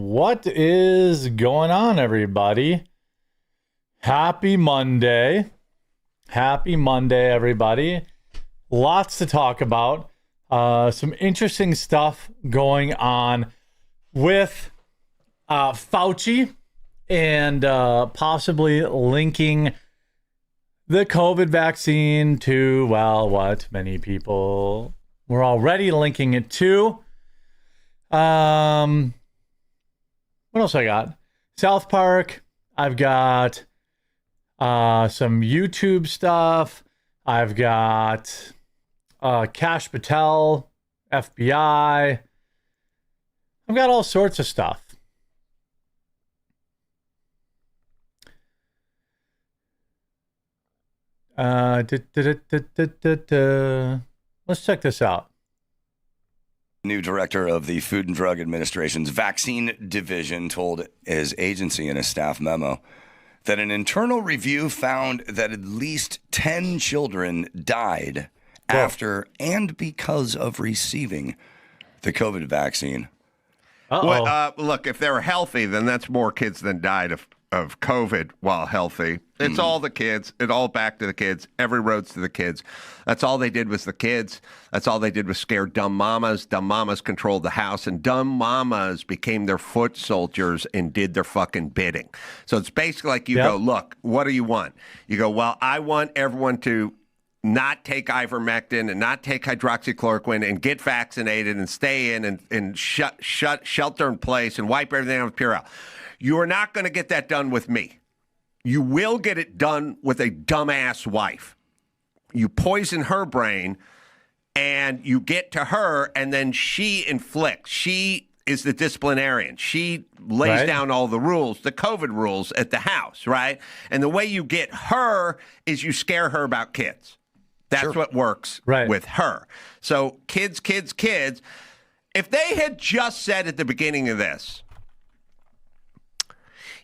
What is going on, everybody? Happy Monday. Happy Monday, everybody. Lots to talk about. Some interesting stuff going on with Fauci and possibly linking the COVID vaccine to, well, what many people were already linking it to. What else I got? South Park. I've got some YouTube stuff. I've got Kash Patel, FBI. I've got all sorts of stuff. Let's check this out. New director of the Food and Drug Administration's vaccine division told his agency in a staff memo that an internal review found that at least 10 children died after and because of receiving the COVID vaccine. Well, look, if they were healthy, then that's more kids than died of COVID while healthy. It's all the kids. It all back to the kids. Every road's to the kids. That's all they did was the kids. That's all they did was scare dumb mamas. Dumb mamas controlled the house, and dumb mamas became their foot soldiers and did their fucking bidding. So it's basically like you go, look, what do you want? You go, well, I want everyone to not take ivermectin and not take hydroxychloroquine and get vaccinated and stay in and shelter in place and wipe everything out with Purell. You are not going to get that done with me. You will get it done with a dumbass wife. You poison her brain and you get to her, and then she inflicts. She is the disciplinarian. She lays down all the rules, the COVID rules at the house, right? And the way you get her is you scare her about kids. That's what works with her. So kids. If they had just said at the beginning of this,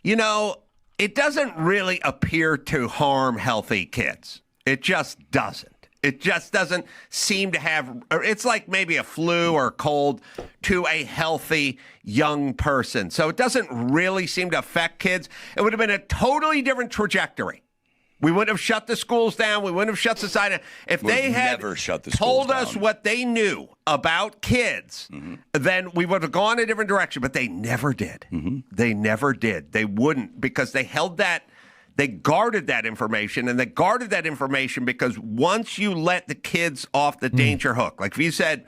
you know, it doesn't really appear to harm healthy kids. It just doesn't. It just doesn't seem to have, it's like maybe a flu or a cold to a healthy young person. So it doesn't really seem to affect kids. It would have been a totally different trajectory. We wouldn't have shut the schools down. We wouldn't have shut society down. If they had told us what they knew about kids, then we would have gone a different direction. But they never did. They never did. They wouldn't, because they held that, they guarded that information, and they guarded that information because once you let the kids off the danger hook, like if you said,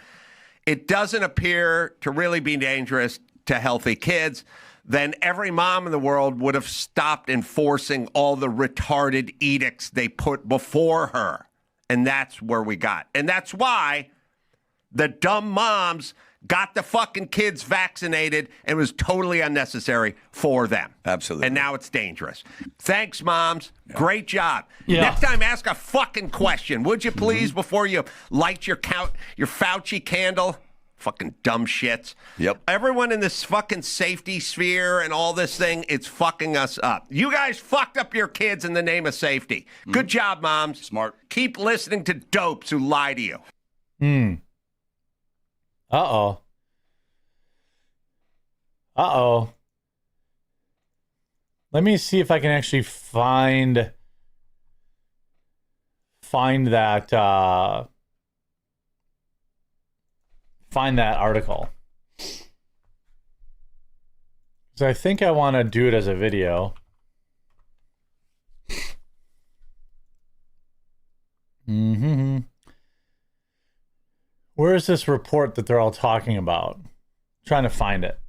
it doesn't appear to really be dangerous to healthy kids, then every mom in the world would have stopped enforcing all the retarded edicts they put before her. And that's where we got. And that's why the dumb moms got the fucking kids vaccinated, and it was totally unnecessary for them. Absolutely. And now it's dangerous. Thanks, moms. Yeah. Great job. Yeah. Next time, ask a fucking question, would you please, before you light your Fauci candle? Fucking dumb shits. Yep. Everyone in this fucking safety sphere and all this thing, it's fucking us up. You guys fucked up your kids in the name of safety. Good job, moms. Smart. Keep listening to dopes who lie to you. Uh-oh. Let me see if I can actually find that article. So I think I want to do it as a video. Where is this report that they're all talking about? I'm trying to find it.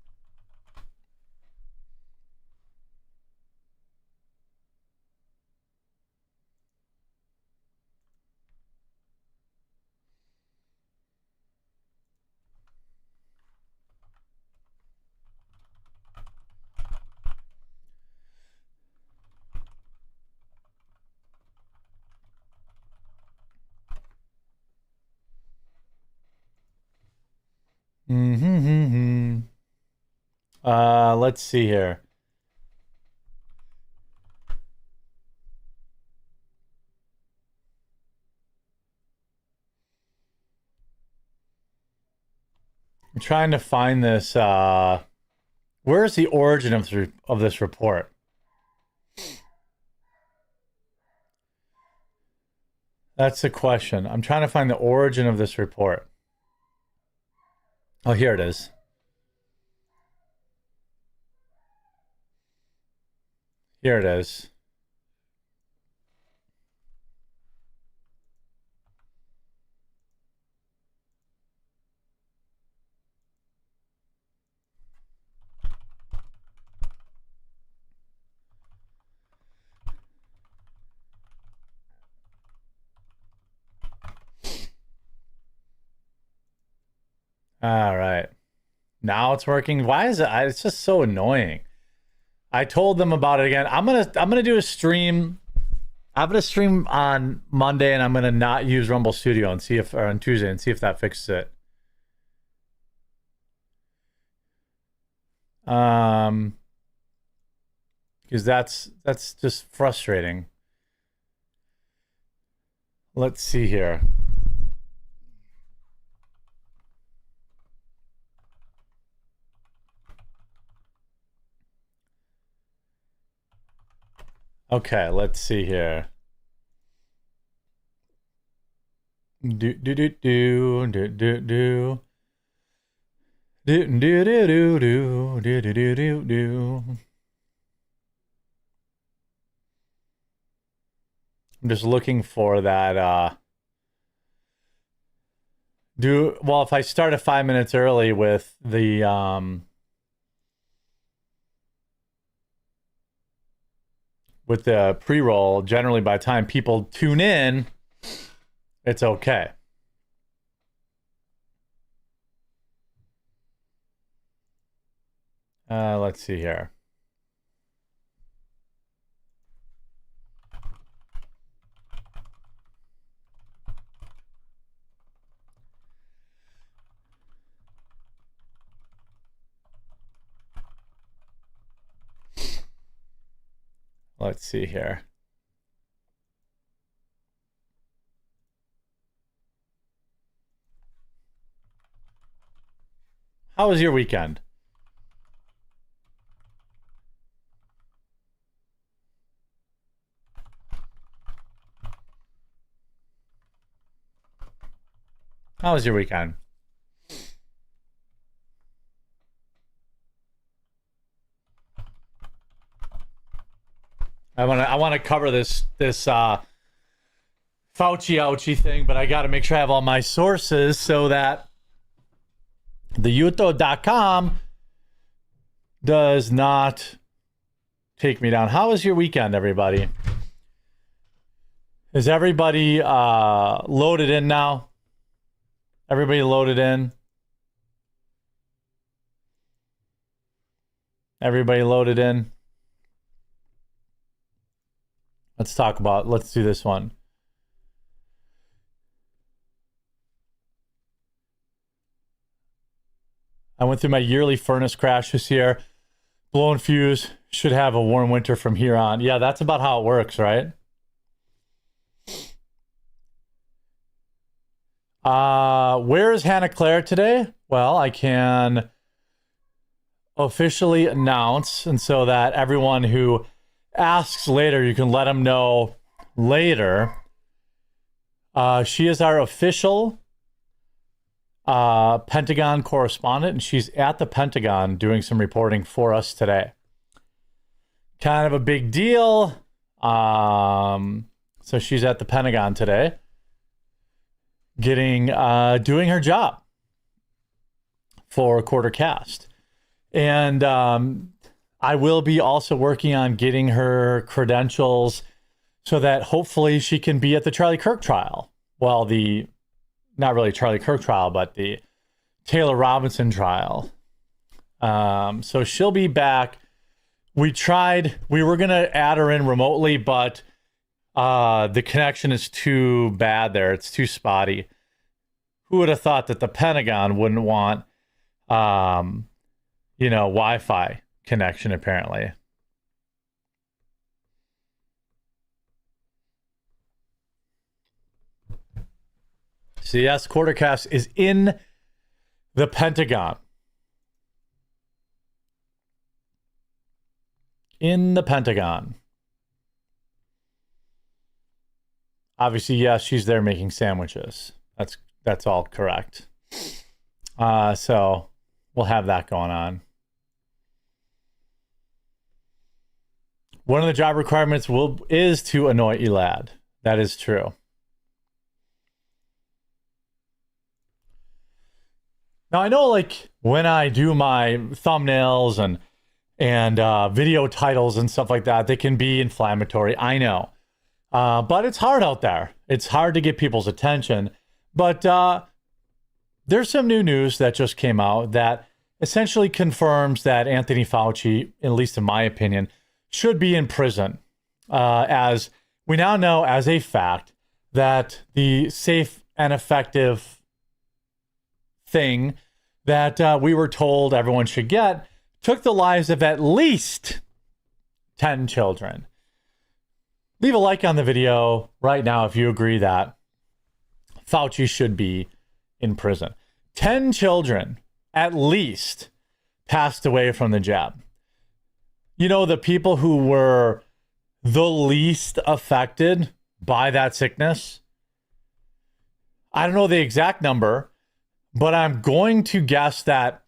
Let's see here. I'm trying to find this. Where Where's the origin of this report? That's the question. I'm trying to find the origin of this report. Oh, here it is. Here it is. All right. Now it's working. Why is it? It's just so annoying. I told them about it again. I'm gonna do a stream. I'm gonna stream on Monday, and I'm gonna not use Rumble Studio and see if, or on Tuesday, and see if that fixes it. Because that's just frustrating. Let's see here. Okay, let's see here. Do do do do do do do do do do do do do do do do. I'm just looking for that. Well, if I start at 5 minutes early with the pre-roll, generally by the time people tune in, it's okay. Let's see here. Let's see here. How was your weekend? How was your weekend? I want to cover this Fauci ouchie thing, but I got to make sure I have all my sources so that the yuto.com does not take me down. How was your weekend, everybody? Is everybody loaded in now? Everybody loaded in? Everybody loaded in? Let's do this one. I went through my yearly furnace crash this year. Blown fuse. Should have a warm winter from here on. Yeah, that's about how it works, right? Where is Hannah Claire today? Well, I can officially announce, and so that everyone who asks later, you can let them know later. She is our official Pentagon correspondent, and she's at the Pentagon doing some reporting for us today. Kind of a big deal. So she's at the Pentagon today, doing her job for Quartercast. And I will be also working on getting her credentials so that hopefully she can be at the Charlie Kirk trial. Well, not really Charlie Kirk trial, but the Taylor Robinson trial. So she'll be back. We were going to add her in remotely, but the connection is too bad there. It's too spotty. Who would have thought that the Pentagon wouldn't want, Wi-Fi connection, apparently. So yes, Quartercast is in the Pentagon. in the Pentagon. Obviously, yes, she's there making sandwiches. That's all correct. So we'll have that going on. One of the job requirements is to annoy Elad. That is true. Now I know, like, when I do my thumbnails and video titles and stuff like that, they can be inflammatory. I know, but it's hard out there. It's hard to get people's attention. But there's some new news that just came out that essentially confirms that Anthony Fauci, at least in my opinion, should be in prison, as we now know as a fact that the safe and effective thing that we were told everyone should get took the lives of at least 10 children. Leave a like on the video right now if you agree that Fauci should be in prison. 10 children, at least, passed away from the jab. You know, the people who were the least affected by that sickness? I don't know the exact number, but I'm going to guess that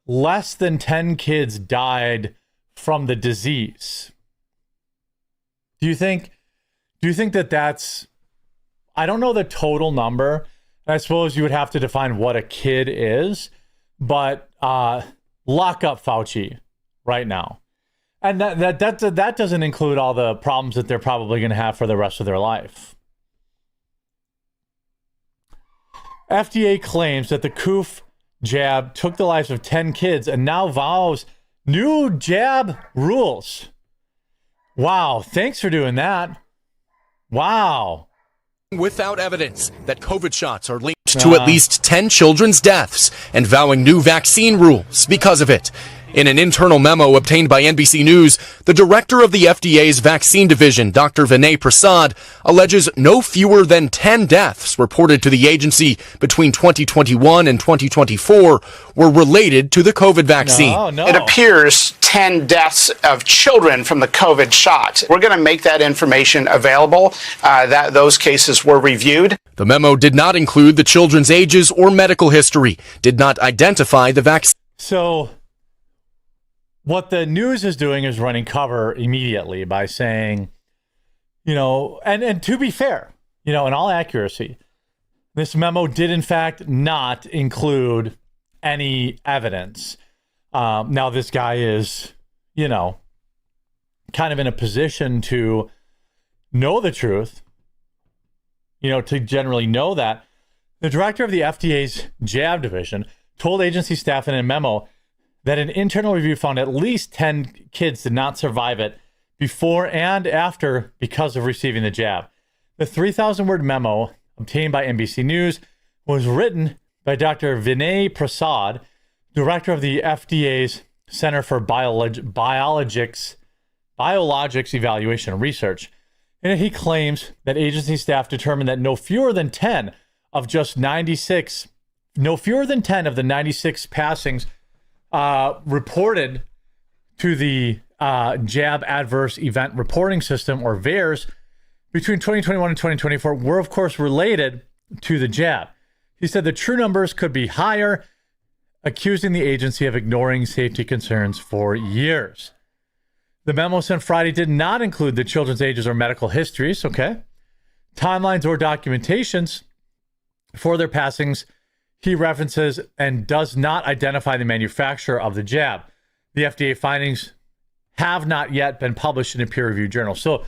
less than 10 kids died from the disease. Do you think that that's, I don't know the total number. I suppose you would have to define what a kid is, but lock up Fauci right now. And that doesn't include all the problems that they're probably going to have for the rest of their life. FDA claims that the COOF jab took the lives of 10 kids and now vows new jab rules. Wow, thanks for doing that. Wow. Without evidence that COVID shots are linked to at least 10 children's deaths and vowing new vaccine rules because of it. In an internal memo obtained by NBC News, the director of the FDA's vaccine division, Dr. Vinay Prasad, alleges no fewer than 10 deaths reported to the agency between 2021 and 2024 were related to the COVID vaccine. It appears 10 deaths of children from the COVID shot. We're going to make that information available. Those cases were reviewed. The memo did not include the children's ages or medical history, did not identify the vaccine. So what the news is doing is running cover immediately by saying, you know, and to be fair, you know, in all accuracy, this memo did in fact not include any evidence. Now this guy is, you know, kind of in a position to know the truth, you know, to generally know that. The director of the FDA's jab division told agency staff in a memo that an internal review found at least 10 kids did not survive it before and after because of receiving the jab. The 3,000-word memo obtained by NBC News was written by Dr. Vinay Prasad, director of the FDA's Center for Biologics Evaluation and Research. And he claims that agency staff determined that no fewer than 10 of the 96 passings reported to the Jab Adverse Event Reporting System, or VAERS, between 2021 and 2024 were, of course, related to the jab. He said the true numbers could be higher, accusing the agency of ignoring safety concerns for years. The memo sent Friday did not include the children's ages or medical histories, timelines or documentations for their passings. He references and does not identify the manufacturer of the jab. The FDA findings have not yet been published in a peer-reviewed journal. So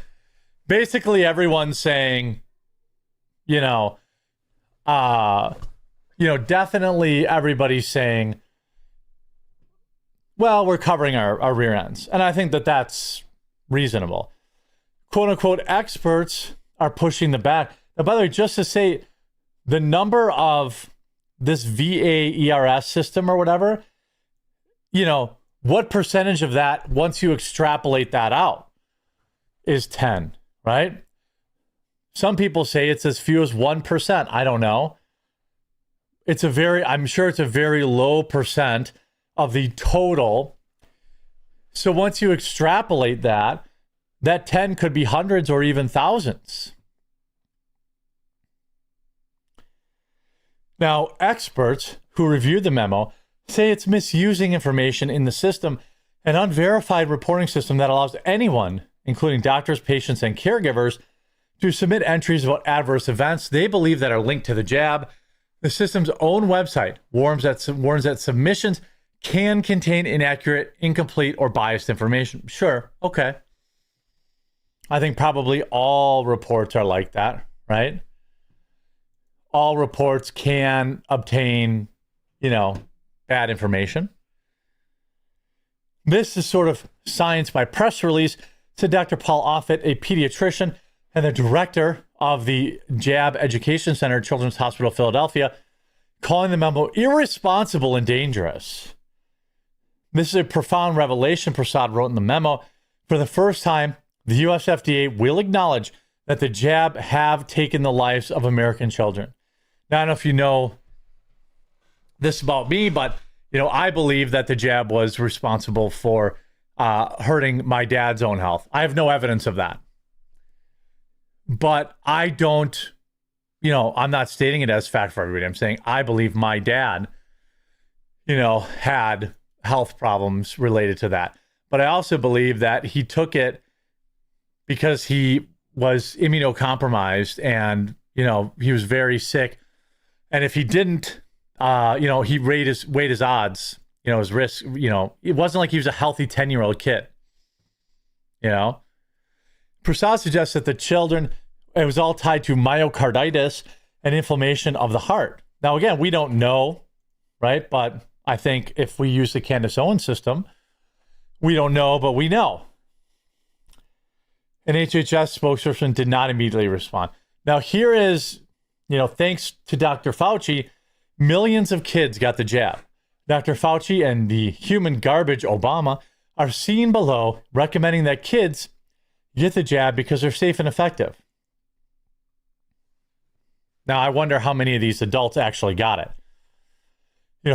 basically everyone's saying, definitely everybody's saying, well, we're covering our rear ends. And I think that that's reasonable. Quote unquote experts are pushing the back. Now, by the way, just to say, the number of this VAERS system or whatever, what percentage of that, once you extrapolate that out, is 10, right? Some people say it's as few as 1%. I don't know. I'm sure it's a very low percent of the total So once you extrapolate that, that 10 could be hundreds or even thousands. Now, experts who reviewed the memo say it's misusing information in the system, an unverified reporting system that allows anyone, including doctors, patients, and caregivers, to submit entries about adverse events they believe that are linked to the jab. The system's own website warns that submissions can contain inaccurate, incomplete, or biased information. Sure, okay. I think probably all reports are like that, right? All reports can obtain, bad information. This is sort of science by press release, said Dr. Paul Offit, a pediatrician and the director of the Jab Education Center at Children's Hospital, Philadelphia, calling the memo irresponsible and dangerous. This is a profound revelation, Prasad wrote in the memo. For the first time, the US FDA will acknowledge that the jab have taken the lives of American children. Now, I don't know if you know this about me, but I believe that the jab was responsible for hurting my dad's own health. I have no evidence of that. But I don't, I'm not stating it as fact for everybody. I'm saying I believe my dad, had health problems related to that. But I also believe that he took it because he was immunocompromised and, he was very sick. And if he didn't, he weighed his odds, his risk, it wasn't like he was a healthy 10-year-old kid, Prasad suggests that the children, it was all tied to myocarditis and inflammation of the heart. Now, again, we don't know, right? But I think if we use the Candace Owens system, we don't know, but we know. An HHS spokesperson did not immediately respond. Now, here is, thanks to Dr. Fauci, millions of kids got the jab. Dr. Fauci and the human garbage Obama are seen below recommending that kids get the jab because they're safe and effective. Now, I wonder how many of these adults actually got it.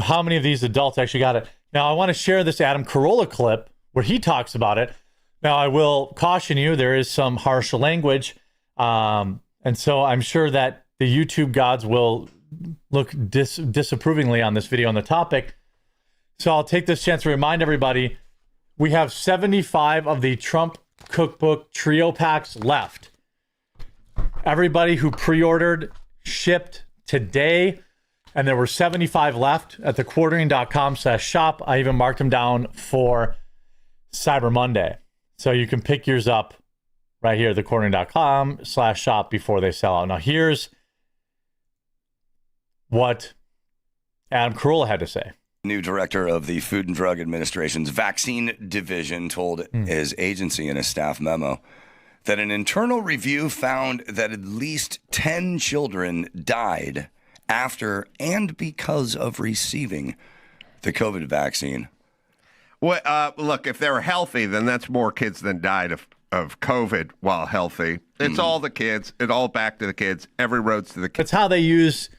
How many of these adults actually got it? Now, I want to share this Adam Carolla clip where he talks about it. Now, I will caution you, there is some harsh language. And so I'm sure that the YouTube gods will look disapprovingly on this video on the topic. So I'll take this chance to remind everybody, we have 75 of the Trump cookbook trio packs left. Everybody who pre-ordered shipped today, and there were 75 left at thequartering.com/shop. I even marked them down for Cyber Monday. So you can pick yours up right here, thequartering.com/shop before they sell out. Now, here's what Adam Carolla had to say. New director of the Food and Drug Administration's vaccine division told his agency in a staff memo that an internal review found that at least 10 children died after and because of receiving the COVID vaccine. Well, look, if they were healthy, then that's more kids than died of COVID while healthy. It's all the kids. It all back to the kids. Every road's to the kids. That's how they use,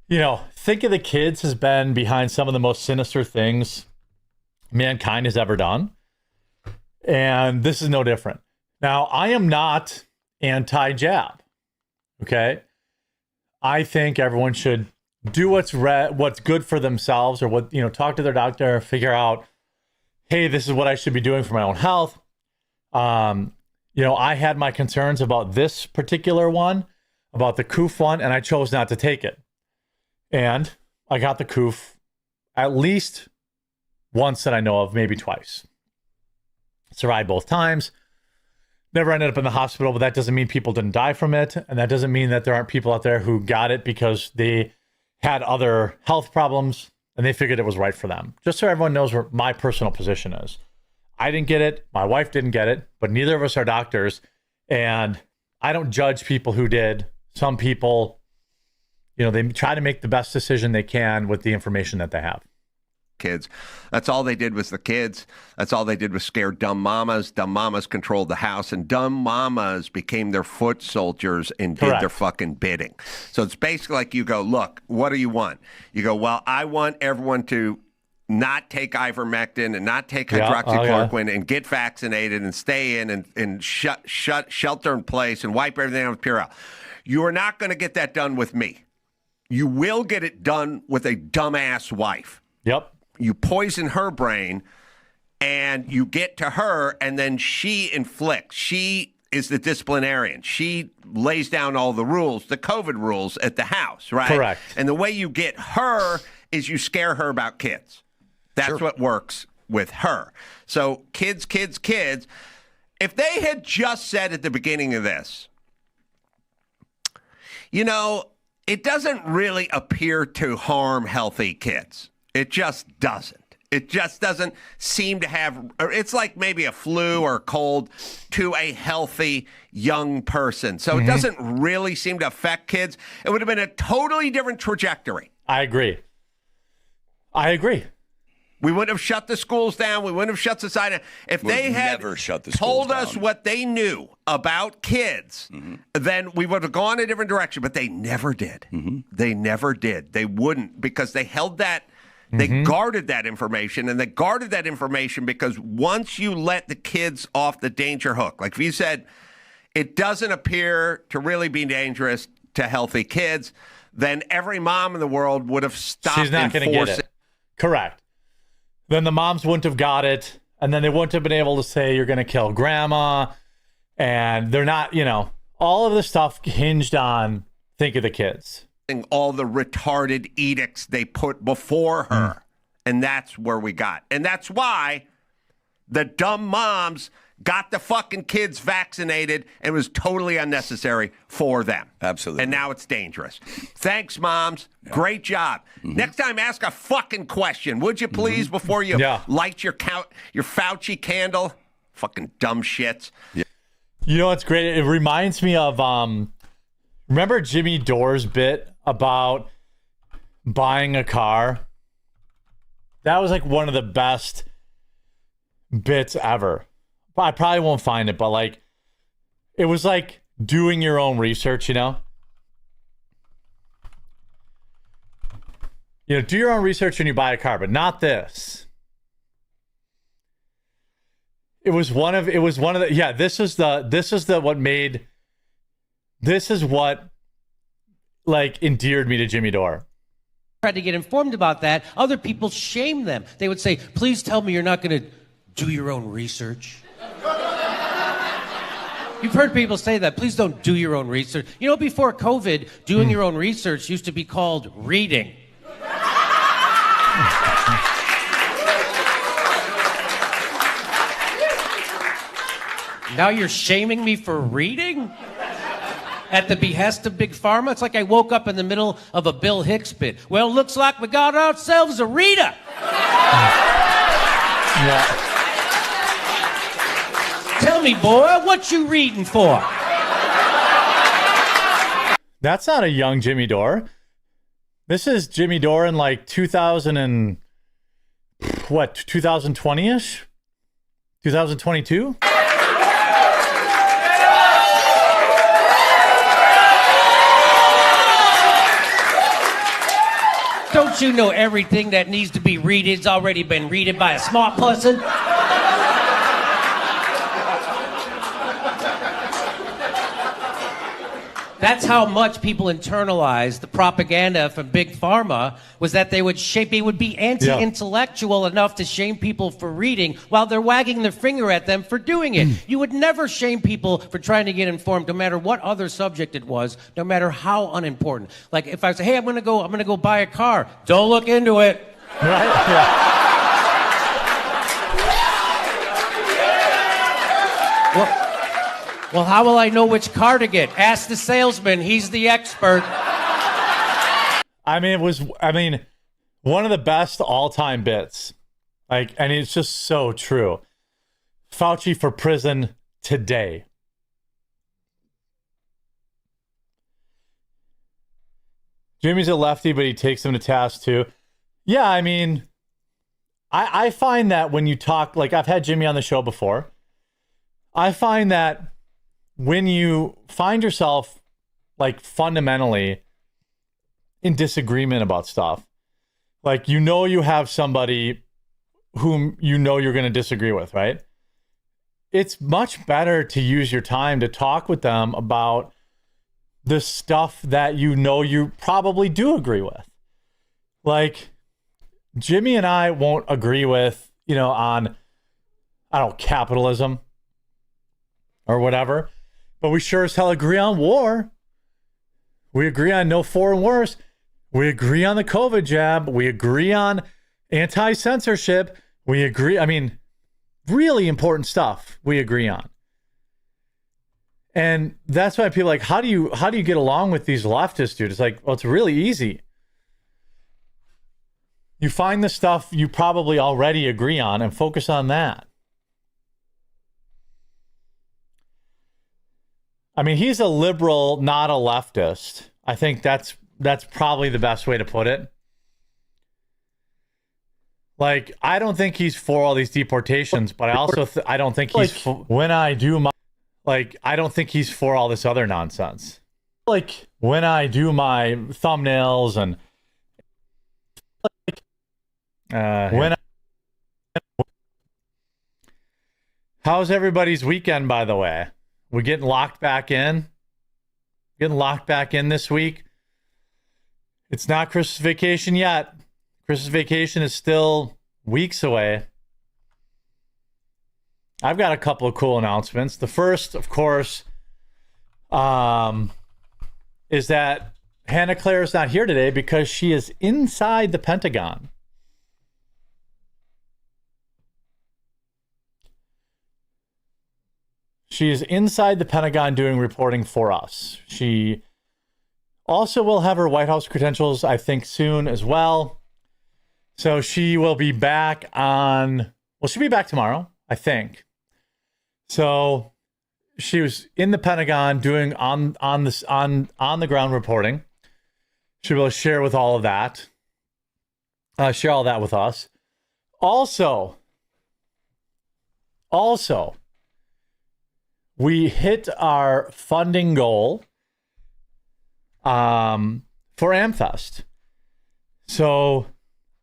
think of the kids has been behind some of the most sinister things mankind has ever done. And this is no different. Now, I am not anti-jab, okay? I think everyone should do what's good for themselves, or talk to their doctor, figure out, hey, this is what I should be doing for my own health. I had my concerns about this particular one, about the COOF one, and I chose not to take it. And I got the COOF at least once that I know of, maybe twice. Survived both times. Never ended up in the hospital, but that doesn't mean people didn't die from it. And that doesn't mean that there aren't people out there who got it because they had other health problems and they figured it was right for them. Just so everyone knows where my personal position is. I didn't get it. My wife didn't get it, but neither of us are doctors. And I don't judge people who did. Some people, they try to make the best decision they can with the information that they have. Kids. That's all they did was the kids. That's all they did was scare dumb mamas. Dumb mamas controlled the house, and dumb mamas became their foot soldiers and did their fucking bidding. So it's basically like you go, look, what do you want? You go, well, I want everyone to not take ivermectin and not take hydroxychloroquine and get vaccinated and stay in and shut shelter in place and wipe everything out with Purell. You are not going to get that done with me. You will get it done with a dumbass wife. Yep. You poison her brain and you get to her, and then she inflicts. She is the disciplinarian. She lays down all the rules, the COVID rules at the house, right? Correct. And the way you get her is you scare her about kids. That's what works with her. So kids. If they had just said at the beginning of this, it doesn't really appear to harm healthy kids. It just doesn't. It just doesn't seem to have, it's like maybe a flu or a cold to a healthy young person. So it doesn't really seem to affect kids. It would have been a totally different trajectory. I agree. We wouldn't have shut the schools down. We wouldn't have shut society down. If they had told us what they knew about kids, then we would have gone a different direction. But they never did. They never did. They wouldn't, because they held that. They guarded that information, and they guarded that information because once you let the kids off the danger hook, like if you said, it doesn't appear to really be dangerous to healthy kids, then every mom in the world would have stopped She's not going to get it. Correct. Then the moms wouldn't have got it, and then they wouldn't have been able to say you're going to kill grandma, and they're not, all of the stuff hinged on think of the kids. All the retarded edicts they put before her. And that's where we got. And that's why the dumb moms got the fucking kids vaccinated, and it was totally unnecessary for them. Absolutely. And now it's dangerous. Thanks, moms. Yeah. Great job. Next time, ask a fucking question, would you please, before you light your Fauci candle? Fucking dumb shits. Yeah. You know what's great? It reminds me of, remember Jimmy Dore's bit about buying a car? That was like one of the best bits ever. I probably won't find it, but like, it was like doing your own research, do your own research when you buy a car, but not this. This is what like endeared me to Jimmy Dore. Tried to get informed about that. Other people shame them. They would say, please tell me you're not going to do your own research. You've heard people say that. Please don't do your own research. Before COVID, doing your own research used to be called reading. Now you're shaming me for reading? At the behest of Big Pharma? It's like I woke up in the middle of a Bill Hicks bit. Well, looks like we got ourselves a reader. Yeah. Tell me, boy, what you reading for? That's not a young Jimmy Dore. This is Jimmy Dore in like 2020-ish? 2022? Don't you know everything that needs to be read's already been readed by a smart person? That's how much people internalized the propaganda from Big Pharma, was that it would be anti-intellectual enough to shame people for reading while they're wagging their finger at them for doing it. You would never shame people for trying to get informed, no matter what other subject it was, no matter how unimportant. Like if I say, hey, I'm gonna go buy a car. Don't look into it. Right? Yeah. Well, how will I know which car to get? Ask the salesman. He's the expert. One of the best all-time bits. And it's just so true. Fauci for prison today. Jimmy's a lefty, but he takes him to task too. Yeah, I find that when you talk, like I've had Jimmy on the show before, I find that when you find yourself like fundamentally in disagreement about stuff, Like, you know, you have somebody whom you know you're going to disagree with, right? It's much better to use your time to talk with them about the stuff that you know you probably do agree with. Like, Jimmy and I won't agree with, on, I don't know, capitalism or whatever, but we sure as hell agree on war. We agree on no foreign wars. We agree on the COVID jab. We agree on anti-censorship. We agree. I mean, really important stuff we agree on. And that's why people are like, how do you get along with these leftists, dude? It's like, well, it's really easy. You find the stuff you probably already agree on and focus on that. I mean, he's a liberal, not a leftist. I think that's probably the best way to put it. Like, I don't think he's for all these deportations, but I also I don't think he's I don't think he's for all this other nonsense. Like, when I do my thumbnails and how's everybody's weekend, by the way? We getting locked back in? Getting locked back in this week? It's not Christmas vacation yet. Christmas vacation is still weeks away. I've got a couple of cool announcements. The first, of course, is that Hannah Claire is not here today because she is inside the Pentagon. She is inside the Pentagon doing reporting for us. She also will have her White House credentials, I think, soon as well. So she will be back she'll be back tomorrow, I think. So she was in the Pentagon doing on the ground reporting. She will share with all of that. Share all that with us. Also, we hit our funding goal for AmFest. So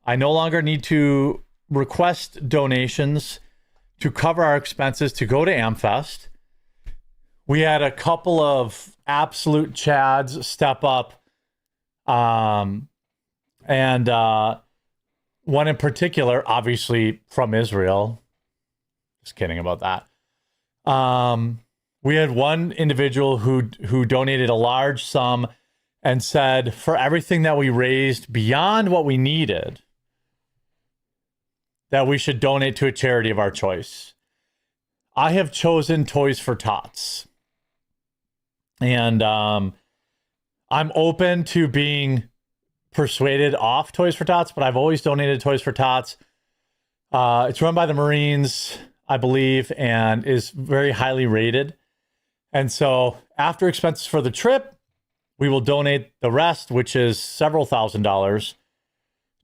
I no longer need to request donations to cover our expenses to go to AmFest. We had a couple of absolute chads step up. And one in particular, obviously from Israel. Just kidding about that. We had one individual who donated a large sum and said, for everything that we raised beyond what we needed, that we should donate to a charity of our choice. I have chosen Toys for Tots. And I'm open to being persuaded off Toys for Tots, but I've always donated Toys for Tots. It's run by the Marines, I believe, and is very highly rated. And so after expenses for the trip, we will donate the rest, which is several $1,000s,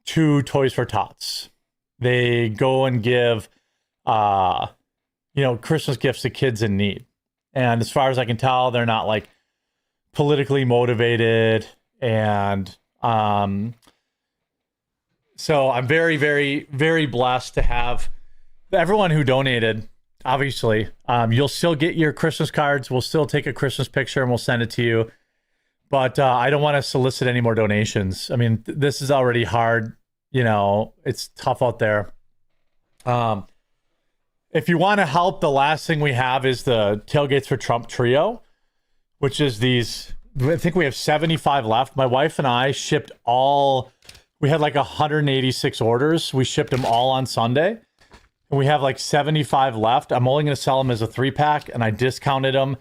to Toys for Tots. They go and give, Christmas gifts to kids in need. And as far as I can tell, they're not like politically motivated. And so I'm very, very, very blessed to have everyone who donated. Obviously, you'll still get your Christmas cards. We'll still take a Christmas picture and we'll send it to you. But I don't want to solicit any more donations. I mean, this is already hard. It's tough out there. If you want to help, the last thing we have is the Tailgates for Trump trio, which is these, I think we have 75 left. My wife and I shipped we had like 186 orders. We shipped them all on Sunday. And we have like 75 left. I'm only going to sell them as a 3-pack, and I discounted them.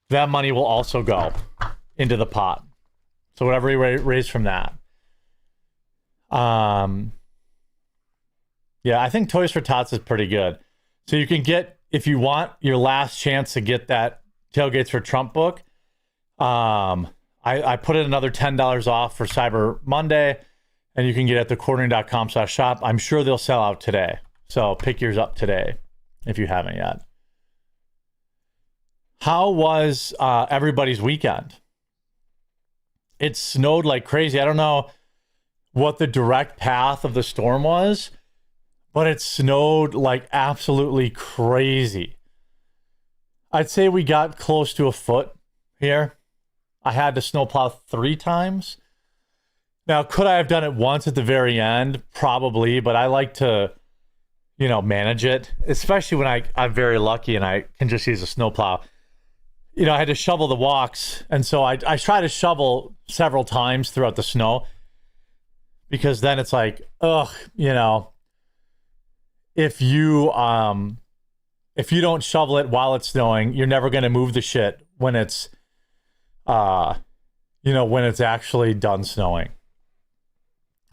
That money will also go into the pot. So whatever we raise from that. Yeah, I think Toys for Tots is pretty good. So you can get, if you want your last chance to get that Tailgates for Trump book, I put it another $10 off for Cyber Monday, and you can get it at thecornering.com/shop. I'm sure they'll sell out today. So pick yours up today if you haven't yet. How was everybody's weekend? It snowed like crazy. I don't know what the direct path of the storm was, but it snowed like absolutely crazy. I'd say we got close to a foot here. I had to snowplow 3 times. Now, could I have done it once at the very end? Probably, but I like to, manage it, especially when I'm very lucky and I can just use a snowplow. I had to shovel the walks, and so I try to shovel several times throughout the snow, because then it's like, if you don't shovel it while it's snowing, you're never going to move the shit when it's when it's actually done snowing.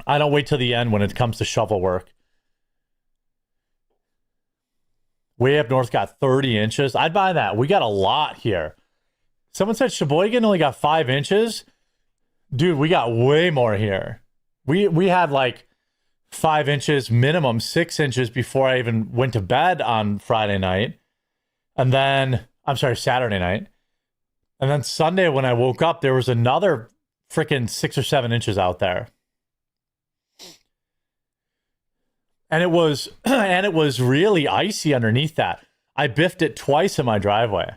I don't wait till the end when it comes to shovel work. Way up north got 30 inches. I'd buy that. We got a lot here. Someone said Sheboygan only got 5 inches. Dude, we got way more here. We had like 5 inches, minimum 6 inches before I even went to bed on Friday night. And then, Saturday night. And then Sunday when I woke up, there was another freaking 6 or 7 inches out there. And it was really icy underneath that. I biffed it twice in my driveway.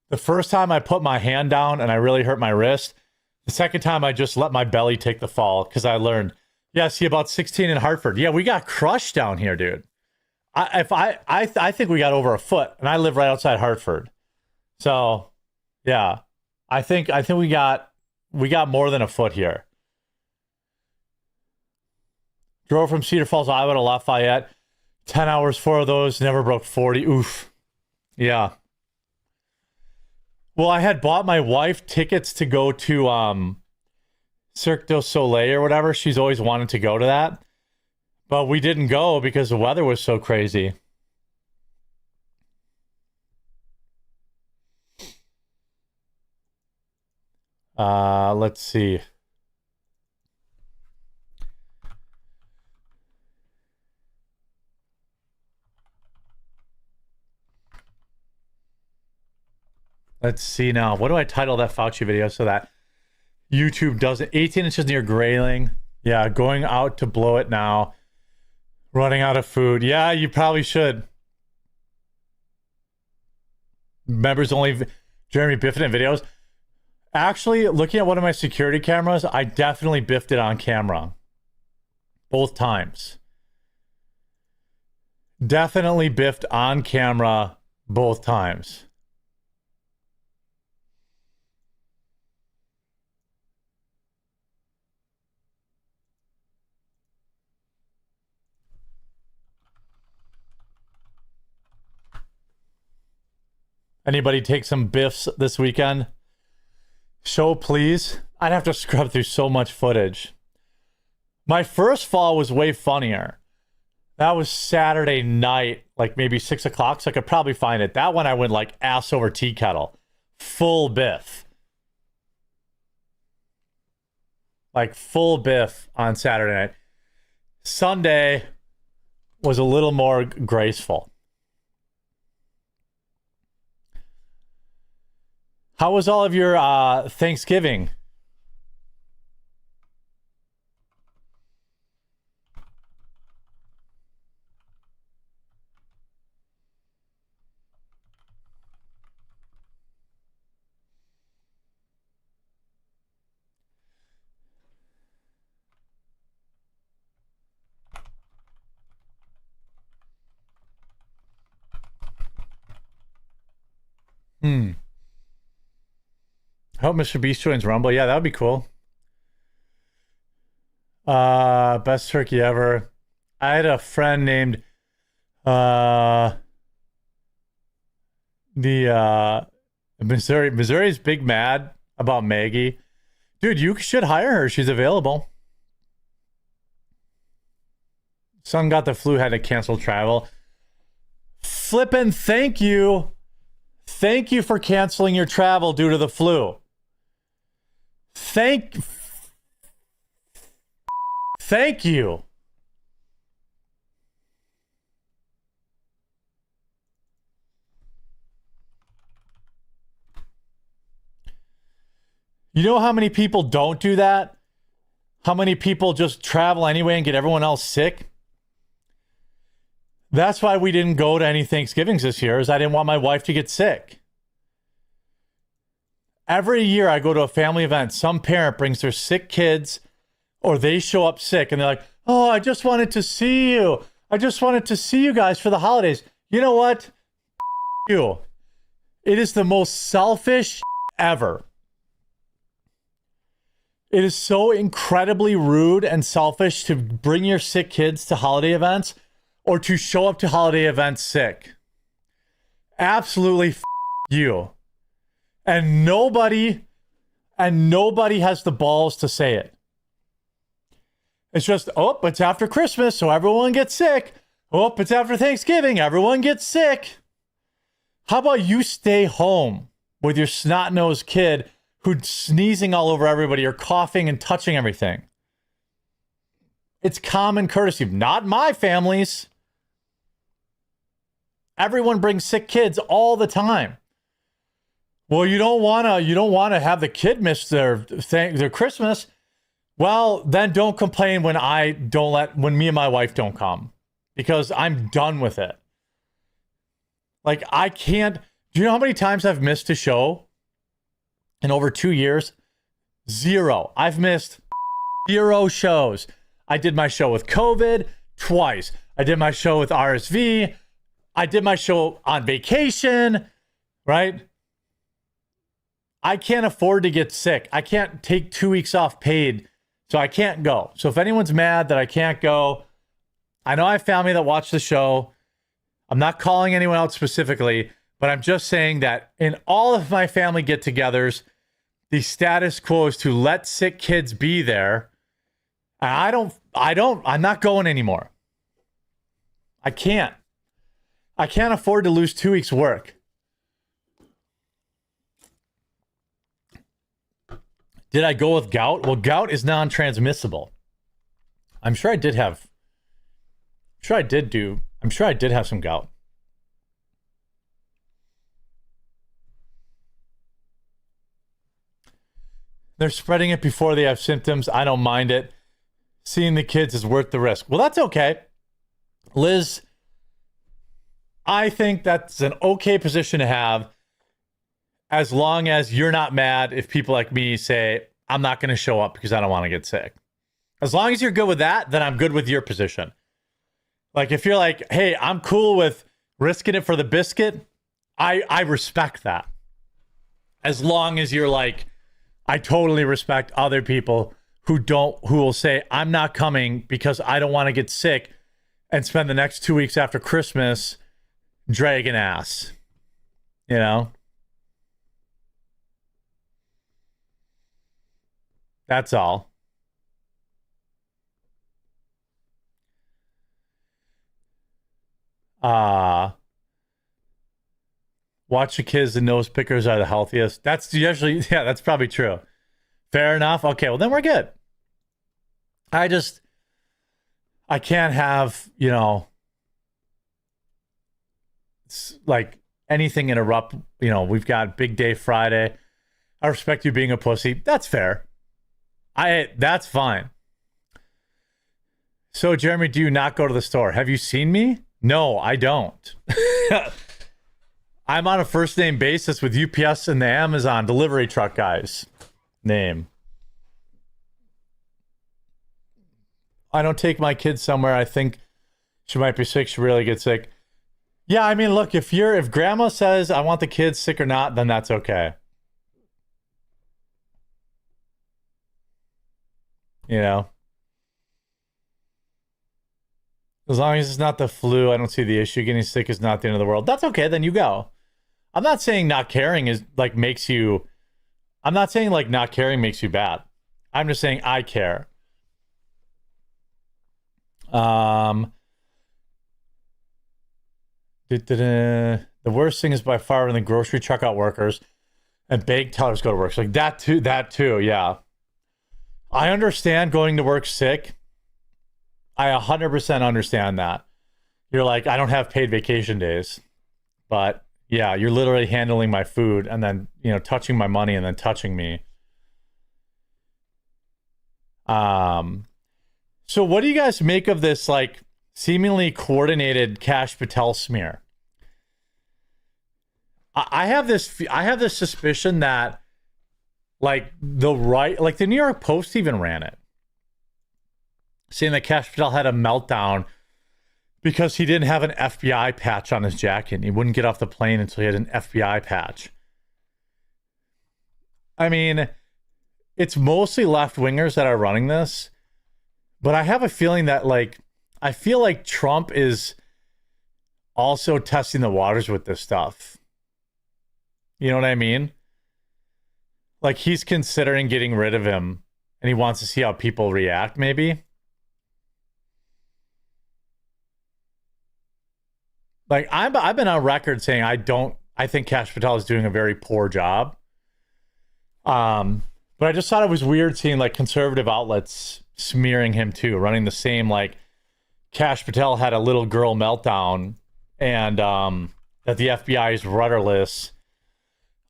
The first time I put my hand down and I really hurt my wrist. The second time I just let my belly take the fall because I learned. Yeah, see, about 16 in Hartford. Yeah, we got crushed down here, dude. I think we got over a foot, and I live right outside Hartford. So, yeah, I think we got more than a foot here. Drove from Cedar Falls, Iowa to Lafayette. 10 hours, 4 of those, never broke 40. Oof. Yeah. Well, I had bought my wife tickets to go to Cirque du Soleil or whatever. She's always wanted to go to that. But we didn't go because the weather was so crazy. Let's see. Let's see now. What do I title that Fauci video so that YouTube doesn't? 18 inches near Grayling. Yeah, going out to blow it now. Running out of food. Yeah, you probably should. Members only. Jeremy biffed it in videos. Actually, looking at one of my security cameras, I definitely biffed it on camera. Both times. Definitely biffed on camera both times. Anybody take some biffs this weekend? Show, please. I'd have to scrub through so much footage. My first fall was way funnier. That was Saturday night, like maybe 6 o'clock, so I could probably find it. That one I went like ass over tea kettle. Full biff. Like full biff on Saturday night. Sunday was a little more graceful. How was all of your Thanksgiving? I hope MrBeast joins Rumble. Yeah, that would be cool. Best turkey ever. I had a friend named Missouri's big mad about Maggie. Dude, you should hire her. She's available. Son got the flu, had to cancel travel. Flippin' thank you. Thank you for canceling your travel due to the flu. Thank you. You know how many people don't do that? How many people just travel anyway and get everyone else sick? That's why we didn't go to any Thanksgivings this year, is I didn't want my wife to get sick. Every year I go to a family event, some parent brings their sick kids or they show up sick and they're like, oh, I just wanted to see you. I just wanted to see you guys for the holidays. You know what? You. It is the most selfish ever. It is so incredibly rude and selfish to bring your sick kids to holiday events or to show up to holiday events sick. Absolutely you. And nobody has the balls to say it. It's just, oh, it's after Christmas, so everyone gets sick. Oh, it's after Thanksgiving, everyone gets sick. How about you stay home with your snot-nosed kid who's sneezing all over everybody or coughing and touching everything? It's common courtesy. Not my families. Everyone brings sick kids all the time. Well, you don't want to have the kid miss their Christmas. Well, then don't complain when me and my wife don't come, because I'm done with it. Like, I can't. Do you know how many times I've missed a show in over 2 years? 0. I've missed 0 shows. I did my show with COVID twice. I did my show with RSV. I did my show on vacation, right? I can't afford to get sick. I can't take 2 weeks off paid, so I can't go. So if anyone's mad that I can't go, I know I have family that watch the show. I'm not calling anyone out specifically, but I'm just saying that in all of my family get-togethers, the status quo is to let sick kids be there. And I'm not going anymore. I can't afford to lose 2 weeks work. Did I go with gout? Well, gout is non-transmissible. I'm sure I did have some gout. They're spreading it before they have symptoms. I don't mind it. Seeing the kids is worth the risk. Well, that's okay. Liz, I think that's an okay position to have, as long as you're not mad if people like me say, I'm not going to show up because I don't want to get sick. As long as you're good with that, then I'm good with your position. Like, if you're like, hey, I'm cool with risking it for the biscuit, I respect that. As long as you're like, I totally respect other people who will say, I'm not coming because I don't want to get sick and spend the next 2 weeks after Christmas dragging ass. You know? That's all. Watch the kids, the nose pickers are the healthiest. That's usually, yeah, that's probably true. Fair enough. Okay, well then we're good. I can't have, like anything interrupt, we've got big day Friday. I respect you being a pussy. That's fair. That's fine. So, Jeremy, do you not go to the store? Have you seen me? No, I don't. I'm on a first name basis with UPS and the Amazon delivery truck guys. Name. I don't take my kids somewhere I think she might be sick, she really gets sick. Yeah, I mean, look, if grandma says I want the kids sick or not, then that's okay. As long as it's not the flu, I don't see the issue. Getting sick is not the end of the world. That's okay, then you go. I'm not saying not caring makes you bad. I'm just saying I care. The worst thing is by far when the grocery checkout workers and bank tellers go to work. So like that too, yeah. I understand going to work sick. I 100% understand that. You're like, I don't have paid vacation days. But yeah, you're literally handling my food and then, touching my money and then touching me. So what do you guys make of this like seemingly coordinated Kash Patel smear? I have this suspicion that like the New York Post even ran it, saying that Kash Patel had a meltdown because he didn't have an FBI patch on his jacket. And he wouldn't get off the plane until he had an FBI patch. I mean, it's mostly left-wingers that are running this, but I have a feeling that I feel like Trump is also testing the waters with this stuff. You know what I mean? Like he's considering getting rid of him and he wants to see how people react, maybe. Like I've been on record saying I think Kash Patel is doing a very poor job. But I just thought it was weird seeing like conservative outlets smearing him too, running the same like Kash Patel had a little girl meltdown and that the FBI is rudderless.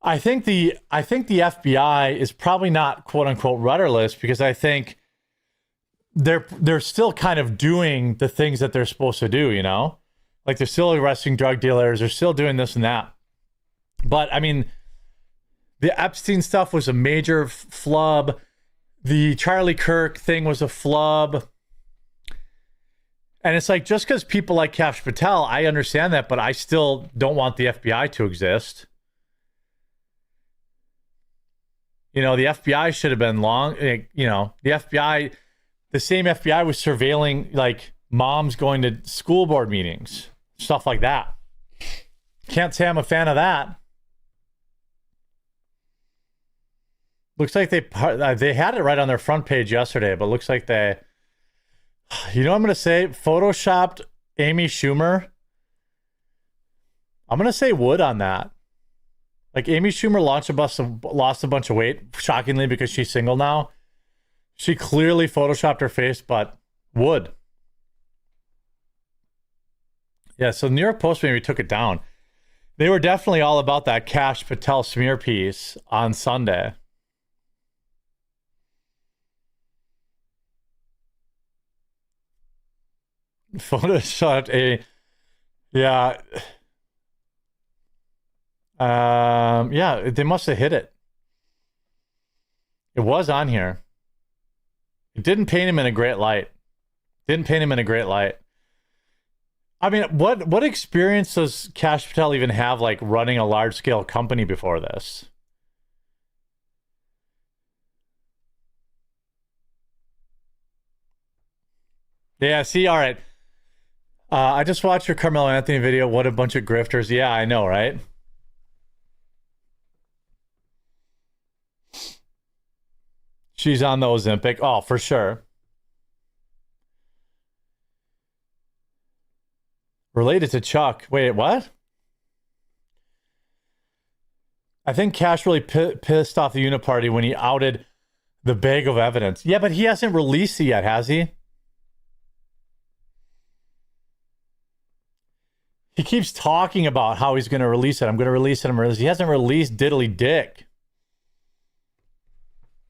I think the FBI is probably not quote unquote rudderless because I think they're still kind of doing the things that they're supposed to do, you know? Like they're still arresting drug dealers, they're still doing this and that. But I mean, the Epstein stuff was a major flub. The Charlie Kirk thing was a flub. And it's like, just because people like Kash Patel, I understand that, but I still don't want the FBI to exist. You know, the FBI should have been the FBI, the same FBI was surveilling like moms going to school board meetings, stuff like that. Can't say I'm a fan of that. Looks like they had it right on their front page yesterday, but looks like they, you know what I'm going to say? Photoshopped Amy Schumer. I'm going to say would on that. Like Amy Schumer lost a bunch of weight, shockingly, because she's single now. She clearly photoshopped her face, but would. Yeah, so New York Post maybe took it down. They were definitely all about that Kash Patel smear piece on Sunday. Photoshopped yeah. Yeah, they must have hit it. It was on here. It didn't paint him in a great light. I mean, what experience does Kash Patel even have, like, running a large-scale company before this? Yeah, see, all right. I just watched your Carmelo Anthony video. What a bunch of grifters. Yeah, I know, right? She's on the Ozempic. Oh, for sure. Related to Chuck. Wait, what? I think Kash really pissed off the Uniparty when he outed the bag of evidence. Yeah, but he hasn't released it yet, has he? He keeps talking about how he's going to release it. I'm going to release it. He hasn't released diddly dick.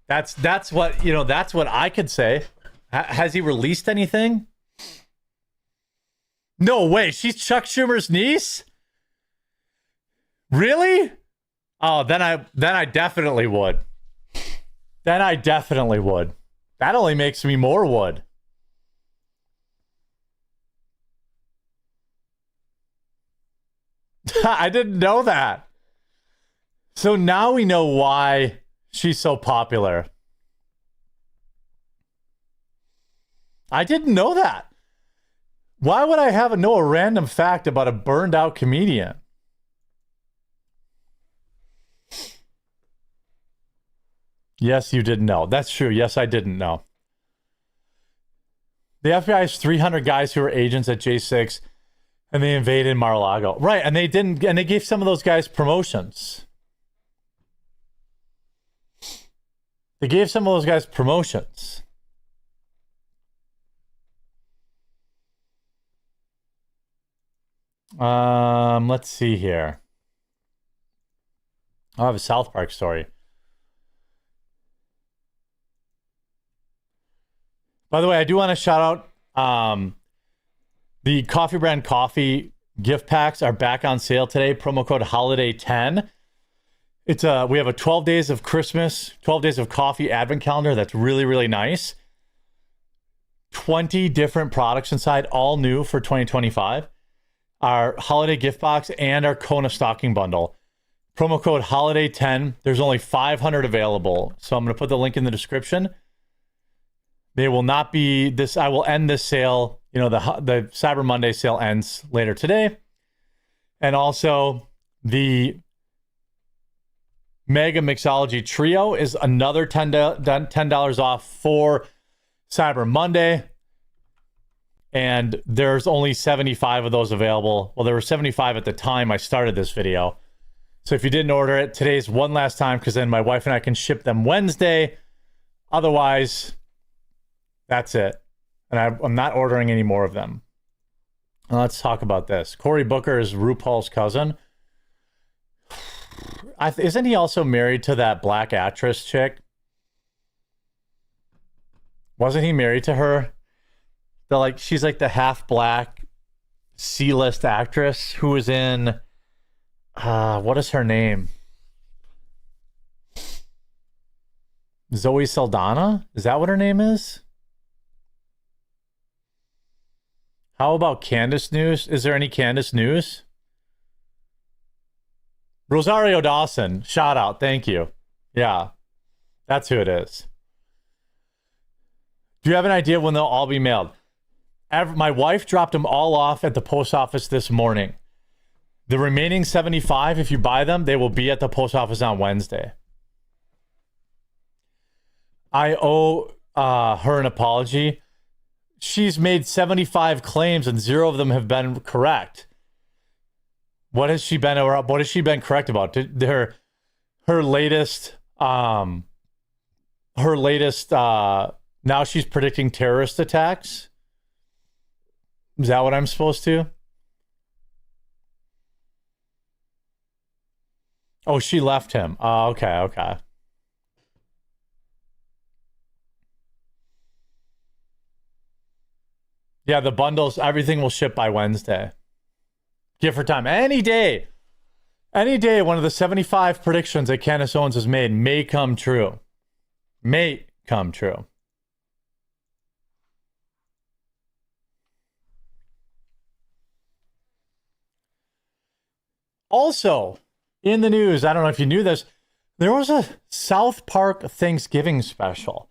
That's what, you know, that's what I could say. Has he released anything? No way. She's Chuck Schumer's niece? Really? Oh, then I definitely would. That only makes me more would. I didn't know that. So now we know why she's so popular. I didn't know that. Why would I know a random fact about a burned out comedian? Yes, you didn't know. That's true. Yes, I didn't know. The FBI has 300 guys who are agents at J6, and they invaded Mar-a-Lago. Right, and they gave some of those guys promotions. Let's see here. I have a South Park story. By the way, I do want to shout out the Coffee Brand Coffee gift packs are back on sale today. Promo code HOLIDAY10. We have a 12 days of Christmas, 12 days of coffee advent calendar. That's really, really nice. 20 different products inside, all new for 2025. Our holiday gift box and our Kona stocking bundle. Promo code HOLIDAY10. There's only 500 available. So I'm going to put the link in the description. They will not be this. I will end this sale. You know, the Cyber Monday sale ends later today. And also the Mega Mixology Trio is another $10 off for Cyber Monday. And there's only 75 of those available. Well, there were 75 at the time I started this video. So if you didn't order it, today's one last time, because then my wife and I can ship them Wednesday. Otherwise, that's it. And I'm not ordering any more of them. Now, let's talk about this. Cory Booker is RuPaul's cousin. Isn't he also married to that black actress chick? Wasn't he married to her? She's like the half black C-list actress who was in what is her name? Zoe Saldana? Is that what her name is? How about Candace news? Is there any Candace news? Rosario Dawson, shout out, thank you. Yeah, that's who it is. Do you have an idea when they'll all be mailed? My wife dropped them all off at the post office this morning. The remaining 75, if you buy them, they will be at the post office on Wednesday. I owe her an apology. She's made 75 claims and 0 of them have been correct. What has she been correct about? Her latest now she's predicting terrorist attacks. Is that what I'm supposed to? Oh, she left him. Oh, okay. Yeah, the bundles, everything will ship by Wednesday. Give her time. Any day, one of the 75 predictions that Candace Owens has made may come true. May come true. Also, in the news, I don't know if you knew this, there was a South Park Thanksgiving special.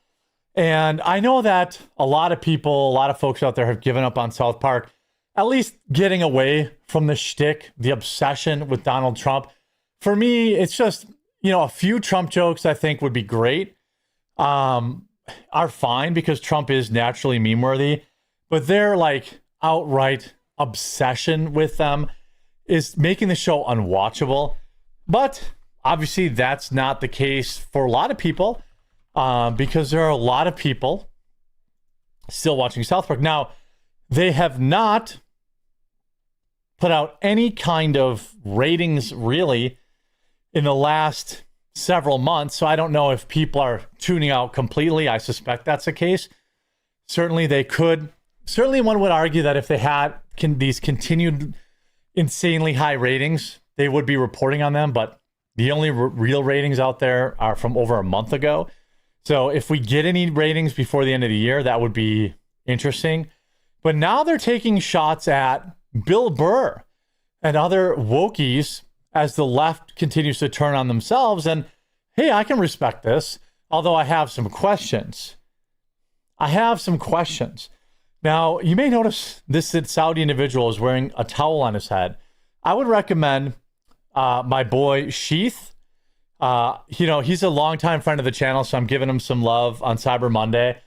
And I know that a lot of folks out there have given up on South Park, at least getting away from the shtick, the obsession with Donald Trump. For me, it's just, a few Trump jokes I think would be great, are fine because Trump is naturally meme-worthy, but their outright obsession with them is making the show unwatchable. But obviously that's not the case for a lot of people, because there are a lot of people still watching South Park. Now, they have not put out any kind of ratings really in the last several months. So I don't know if people are tuning out completely. I suspect that's the case. Certainly they could. Certainly one would argue that if they had these continued insanely high ratings, they would be reporting on them. But the only real ratings out there are from over a month ago. So if we get any ratings before the end of the year, that would be interesting. But now they're taking shots at Bill Burr and other wokies as the left continues to turn on themselves. And hey, I can respect this, although I have some questions. Now, you may notice this Saudi individual is wearing a towel on his head. I would recommend my boy Sheath. He's a longtime friend of the channel, so I'm giving him some love on Cyber Monday.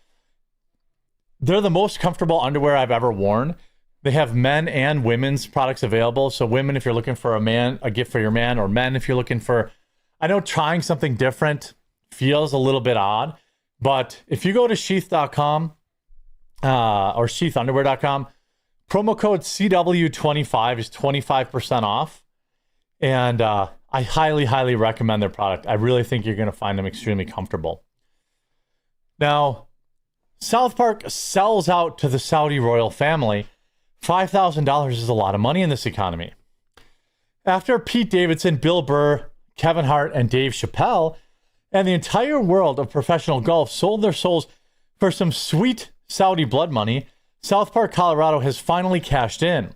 They're the most comfortable underwear I've ever worn. They have men and women's products available. So women, if you're looking for a gift for your man, or men, if you're looking for, I know trying something different feels a little bit odd, but if you go to sheath.com or sheathunderwear.com, promo code CW25 is 25% off. And I highly, highly recommend their product. I really think you're going to find them extremely comfortable. Now, South Park sells out to the Saudi royal family. $5,000 is a lot of money in this economy. After Pete Davidson, Bill Burr, Kevin Hart, and Dave Chappelle, and the entire world of professional golf sold their souls for some sweet Saudi blood money, South Park, Colorado has finally cashed in.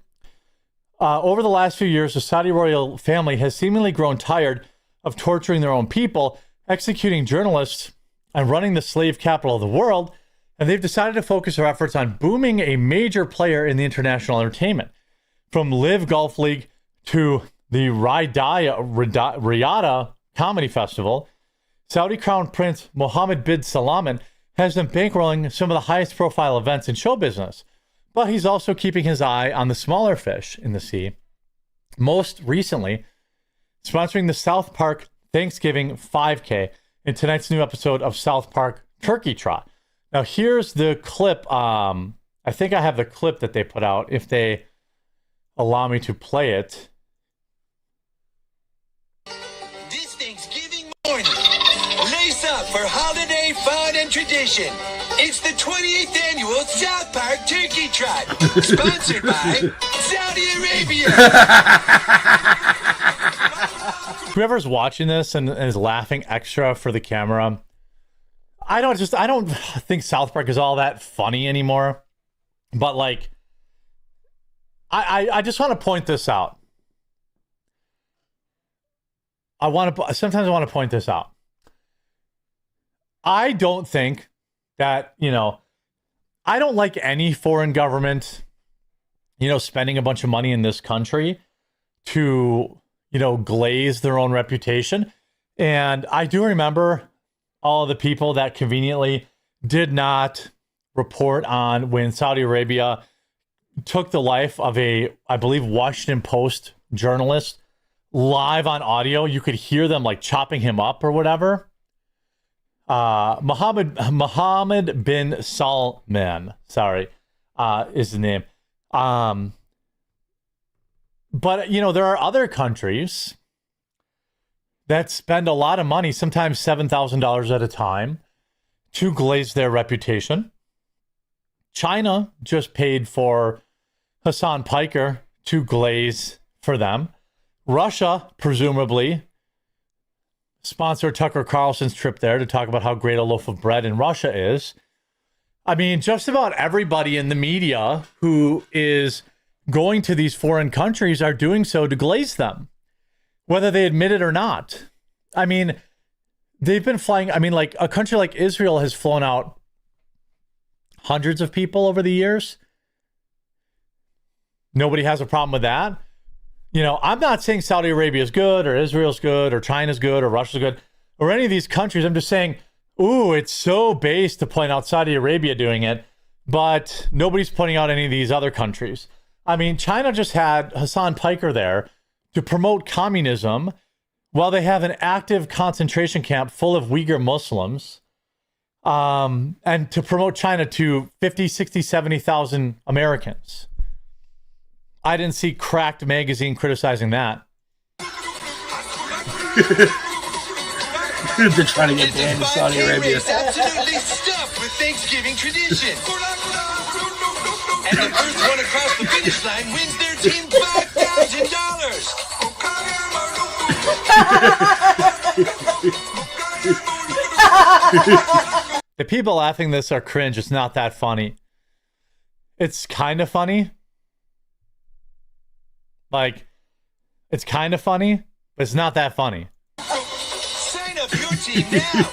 Over the last few years, the Saudi royal family has seemingly grown tired of torturing their own people, executing journalists, and running the slave capital of the world, and they've decided to focus their efforts on booming a major player in the international entertainment. From Live Golf League to the Riyadh Comedy Festival, Saudi Crown Prince Mohammed bin Salman has been bankrolling some of the highest profile events in show business, but he's also keeping his eye on the smaller fish in the sea. Most recently, sponsoring the South Park Thanksgiving 5K in tonight's new episode of South Park Turkey Trot. Now, here's the clip. I think I have the clip that they put out, if they allow me to play it. This Thanksgiving morning, lace up for holiday fun and tradition. It's the 28th annual South Park Turkey Trot, sponsored by Saudi Arabia. Whoever's watching this and is laughing extra for the camera, I don't think South Park is all that funny anymore. But like, I just want to point this out. Sometimes I want to point this out. I don't think that, I don't like any foreign government, spending a bunch of money in this country to, glaze their own reputation. And I do remember all the people that conveniently did not report on when Saudi Arabia took the life of I believe, Washington Post journalist live on audio. You could hear them like chopping him up or whatever. Mohammed bin Salman, is the name. But, there are other countries that spend a lot of money, sometimes $7,000 at a time, to glaze their reputation. China just paid for Hassan Piker to glaze for them. Russia, presumably, sponsored Tucker Carlson's trip there to talk about how great a loaf of bread in Russia is. I mean, just about everybody in the media who is going to these foreign countries are doing so to glaze them, whether they admit it or not. I mean, they've been flying. I mean, like a country like Israel has flown out hundreds of people over the years. Nobody has a problem with that. I'm not saying Saudi Arabia is good or Israel's good or China's good or Russia's good or any of these countries. I'm just saying, it's so base to point out Saudi Arabia doing it, but nobody's pointing out any of these other countries. I mean, China just had Hassan Piker there to promote communism while they have an active concentration camp full of Uyghur Muslims, and to promote China to 50, 60, 70,000 Americans. I didn't see Cracked magazine criticizing that. They're trying to get banned in Saudi Arabia. It's absolutely stuffed with Thanksgiving tradition. And the first one across the finish line wins their team $5,000. The people laughing this are cringe. It's not that funny. It's kind of funny. Like, it's kind of funny, but it's not that funny. Sign up your team now.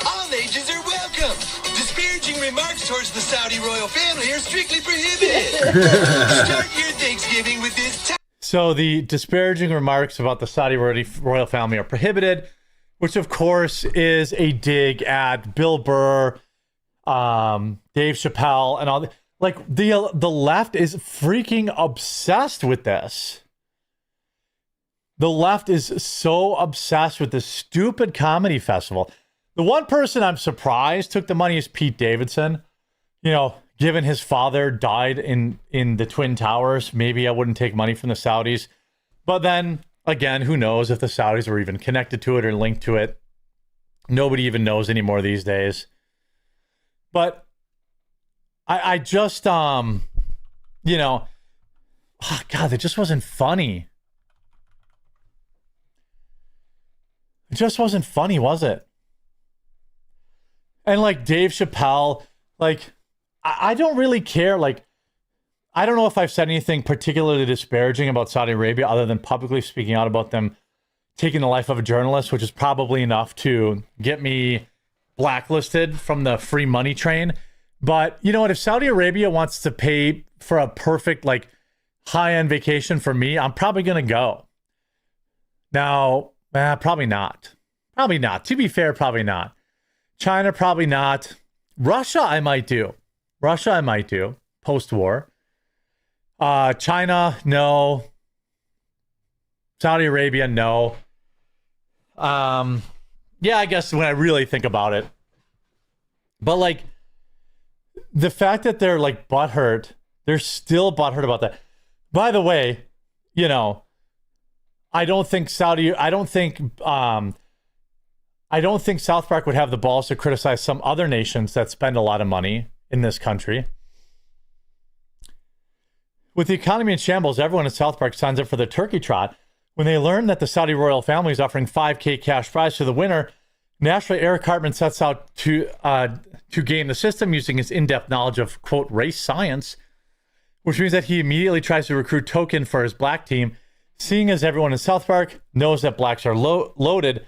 All ages are welcome. Disparaging remarks towards the Saudi royal family are strictly prohibited. Start your Thanksgiving with this. So the disparaging remarks about the Saudi royal family are prohibited, which of course is a dig at Bill Burr, Dave Chappelle, and all. Like the left is freaking obsessed with this. The left is so obsessed with this stupid comedy festival. The one person I'm surprised took the money is Pete Davidson. Given his father died in the Twin Towers, maybe I wouldn't take money from the Saudis. But then again, who knows if the Saudis were even connected to it or linked to it? Nobody even knows anymore these days. But I just, you know, oh God, that just wasn't funny. It just wasn't funny, was it? And like Dave Chappelle, like, I don't really care. Like, I don't know if I've said anything particularly disparaging about Saudi Arabia other than publicly speaking out about them taking the life of a journalist, which is probably enough to get me blacklisted from the free money train. But you know what? If Saudi Arabia wants to pay for a perfect, like, high-end vacation for me, I'm probably going to go. Now, probably not. Probably not. To be fair, probably not. China, probably not. Russia, I might do. Post-war. China, no. Saudi Arabia, no. Yeah, I guess when I really think about it. But like, the fact that they're like butthurt, they're still butthurt about that. By the way, you know, I don't think South Park would have the balls to criticize some other nations that spend a lot of money in this country. With the economy in shambles, everyone in South Park signs up for the turkey trot. When they learn that the Saudi royal family is offering $5,000 cash prize to the winner, naturally Eric Cartman sets out to game the system using his in-depth knowledge of, quote, race science, which means that he immediately tries to recruit Token for his black team. Seeing as everyone in South Park knows that blacks are loaded,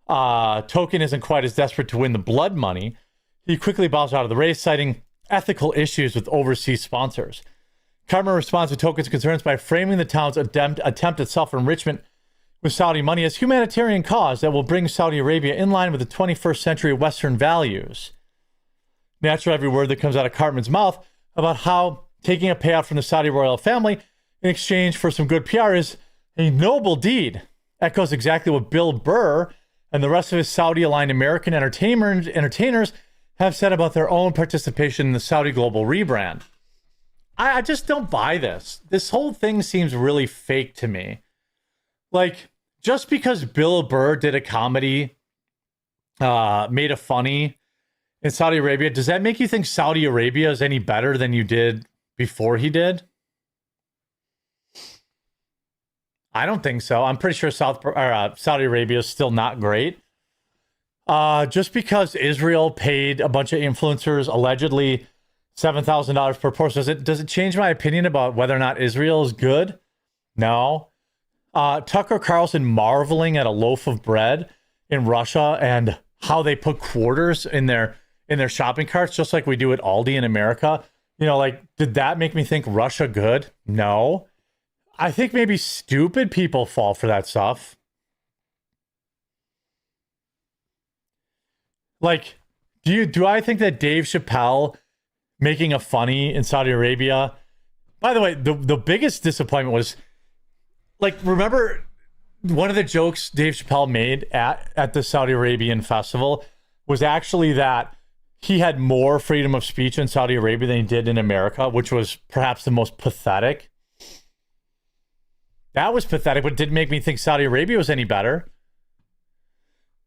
Token isn't quite as desperate to win the blood money. He quickly bows out of the race, citing ethical issues with overseas sponsors. Cartman responds to Token's concerns by framing the town's attempt at self-enrichment with Saudi money as humanitarian cause that will bring Saudi Arabia in line with the 21st century Western values. Naturally, every word that comes out of Cartman's mouth about how taking a payout from the Saudi royal family in exchange for some good PR is a noble deed echoes exactly what Bill Burr and the rest of his Saudi-aligned American entertainers have said about their own participation in the Saudi global rebrand. I just don't buy this. This whole thing seems really fake to me. Like, just because Bill Burr did a comedy, made a funny in Saudi Arabia, does that make you think Saudi Arabia is any better than you did before he did? I don't think so. I'm pretty sure Saudi Arabia is still not great. Just because Israel paid a bunch of influencers allegedly $7,000 per person, does it change my opinion about whether or not Israel is good? No. Tucker Carlson marveling at a loaf of bread in Russia and how they put quarters in their shopping carts, just like we do at Aldi in America. You know, like, did that make me think Russia good? No. I think maybe stupid people fall for that stuff. Like, do I think that Dave Chappelle making a funny in Saudi Arabia? By the way, the biggest disappointment was, like, remember one of the jokes Dave Chappelle made at the Saudi Arabian festival was actually that he had more freedom of speech in Saudi Arabia than he did in America, which was perhaps the most pathetic. That was pathetic, but it didn't make me think Saudi Arabia was any better.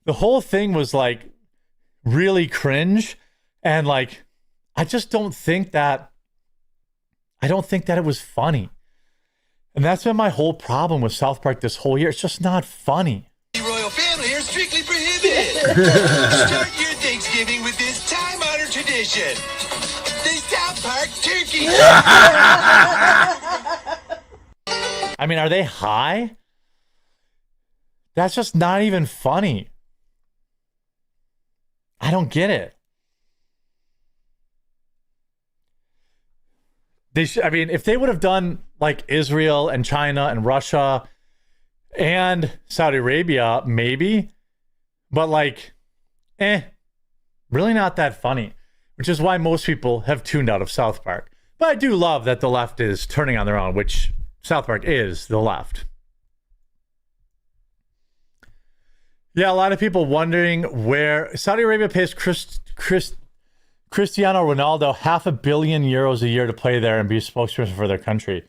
The whole thing was like really cringe, and like, I don't think that it was funny. And that's been my whole problem with South Park this whole year. It's just not funny. The royal family are strictly prohibited. Start your Thanksgiving with this time-honored tradition. The South Park turkey. I mean, are they high? That's just not even funny. I don't get it. I mean, if they would have done like Israel and China and Russia and Saudi Arabia, maybe. But like, really not that funny. Which is why most people have tuned out of South Park. But I do love that the left is turning on their own, which South Park is the left. Yeah, a lot of people wondering where Saudi Arabia pays Cristiano Ronaldo €500 million a year to play there and be a spokesperson for their country.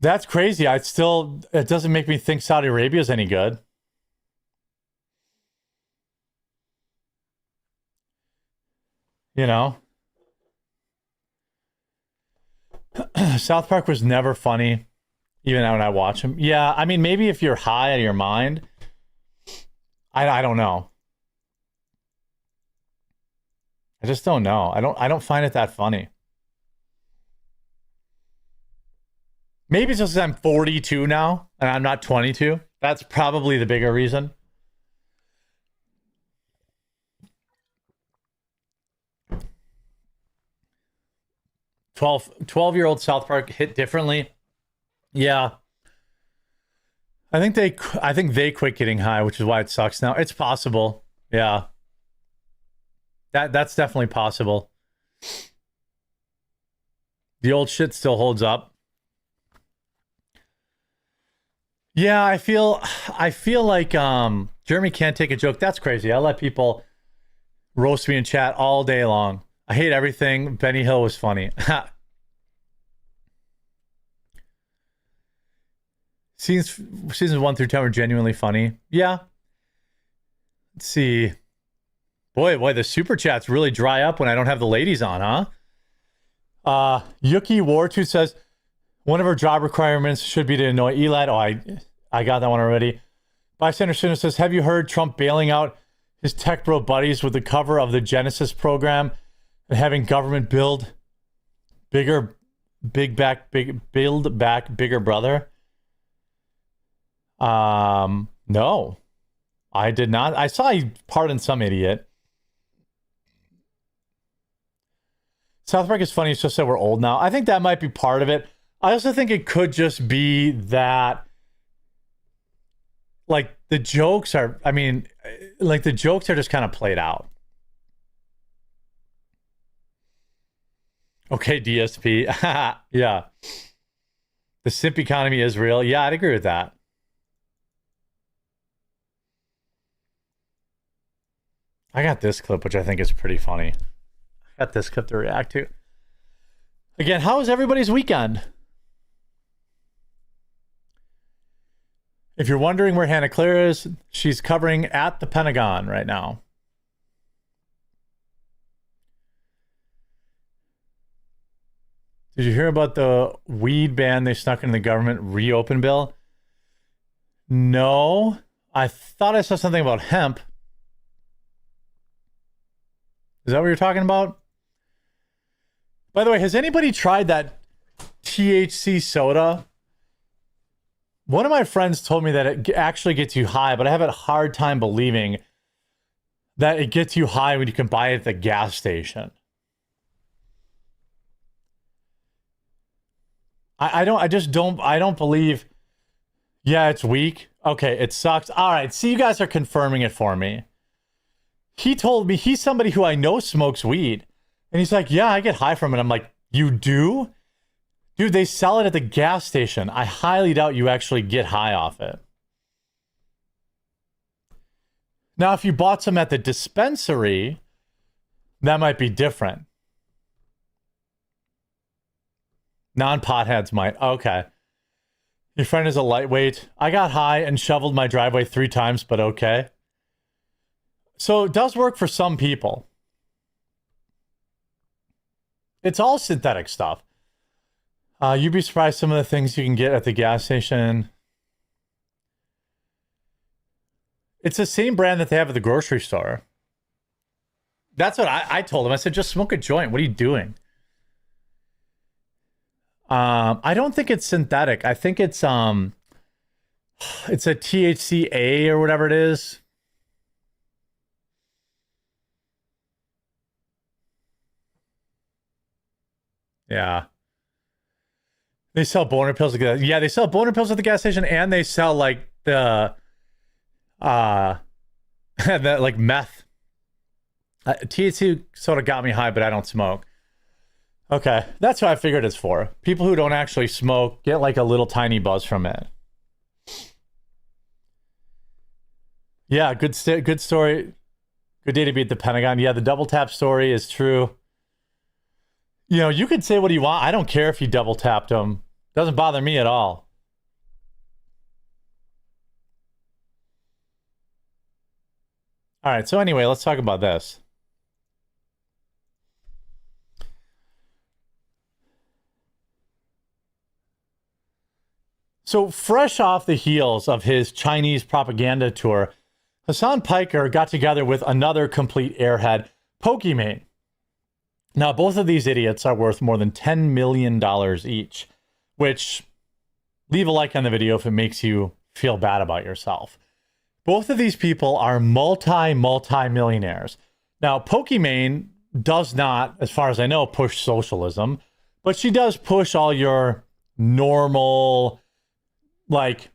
That's crazy. It doesn't make me think Saudi Arabia is any good. You know? South Park was never funny, even when I watch them. Yeah, I mean, maybe if you're high out of your mind. I don't know. I just don't know. I don't find it that funny. Maybe it's just because I'm 42 now and I'm not 22. That's probably the bigger reason. Twelve-year-old South Park hit differently. Yeah. I think they quit getting high, which is why it sucks now. It's possible. Yeah. That's definitely possible. The old shit still holds up. Yeah, I feel like Jeremy can't take a joke. That's crazy. I let people roast me in chat all day long. I hate everything. Benny Hill was funny. Seasons 1 through 10 were genuinely funny. Yeah. Let's see. Boy, the super chats really dry up when I don't have the ladies on, huh? Yuki War2 says one of her job requirements should be to annoy Elad. Oh, I got that one already. Bystander Sooner says, have you heard Trump bailing out his tech bro buddies with the cover of the Genesis program and having government build back bigger brother? No, I did not. I saw he pardoned some idiot. South Park is funny. It's just that we're old now. I think that might be part of it. I also think it could just be that, like, the jokes are, the jokes are just kind of played out. Okay, DSP. Yeah. The simp economy is real. Yeah, I'd agree with that. I got this clip, which I think is pretty funny. I got this clip to react to. Again, how was everybody's weekend? If you're wondering where Hannah Claire is, she's covering at the Pentagon right now. Did you hear about the weed ban they snuck in the government reopen bill? No. I thought I saw something about hemp. Is that what you're talking about? By the way, has anybody tried that THC soda? One of my friends told me that it actually gets you high, but I have a hard time believing that it gets you high when you can buy it at the gas station. I don't believe. Yeah, it's weak. Okay, it sucks. All right, see, you guys are confirming it for me. He told me he's somebody who I know smokes weed. And he's like, yeah, I get high from it. I'm like, you do? Dude, they sell it at the gas station. I highly doubt you actually get high off it. Now, if you bought some at the dispensary, that might be different. Non-potheads might. Okay. Your friend is a lightweight. I got high and shoveled my driveway 3 times, but okay. So it does work for some people. It's all synthetic stuff. You'd be surprised some of the things you can get at the gas station. It's the same brand that they have at the grocery store. That's what I told him. I said, just smoke a joint. What are you doing? I don't think it's synthetic. I think it's a THCA or whatever it is. Yeah. They sell boner pills at the gas. Yeah, they sell boner pills at the gas station, and they sell like the like meth. THC sort of got me high, but I don't smoke. Okay, that's what I figured it's for. People who don't actually smoke get like a little tiny buzz from it. Yeah, good story. Good day to be at the Pentagon. Yeah, the double tap story is true. You know, you could say what you want. I don't care if you double tapped them. Doesn't bother me at all. All right, so anyway, let's talk about this. So fresh off the heels of his Chinese propaganda tour, Hassan Piker got together with another complete airhead, Pokimane. Now, both of these idiots are worth more than $10 million each, which, leave a like on the video if it makes you feel bad about yourself. Both of these people are multi-millionaires. Now, Pokimane does not, as far as I know, push socialism, but she does push all your normal, like,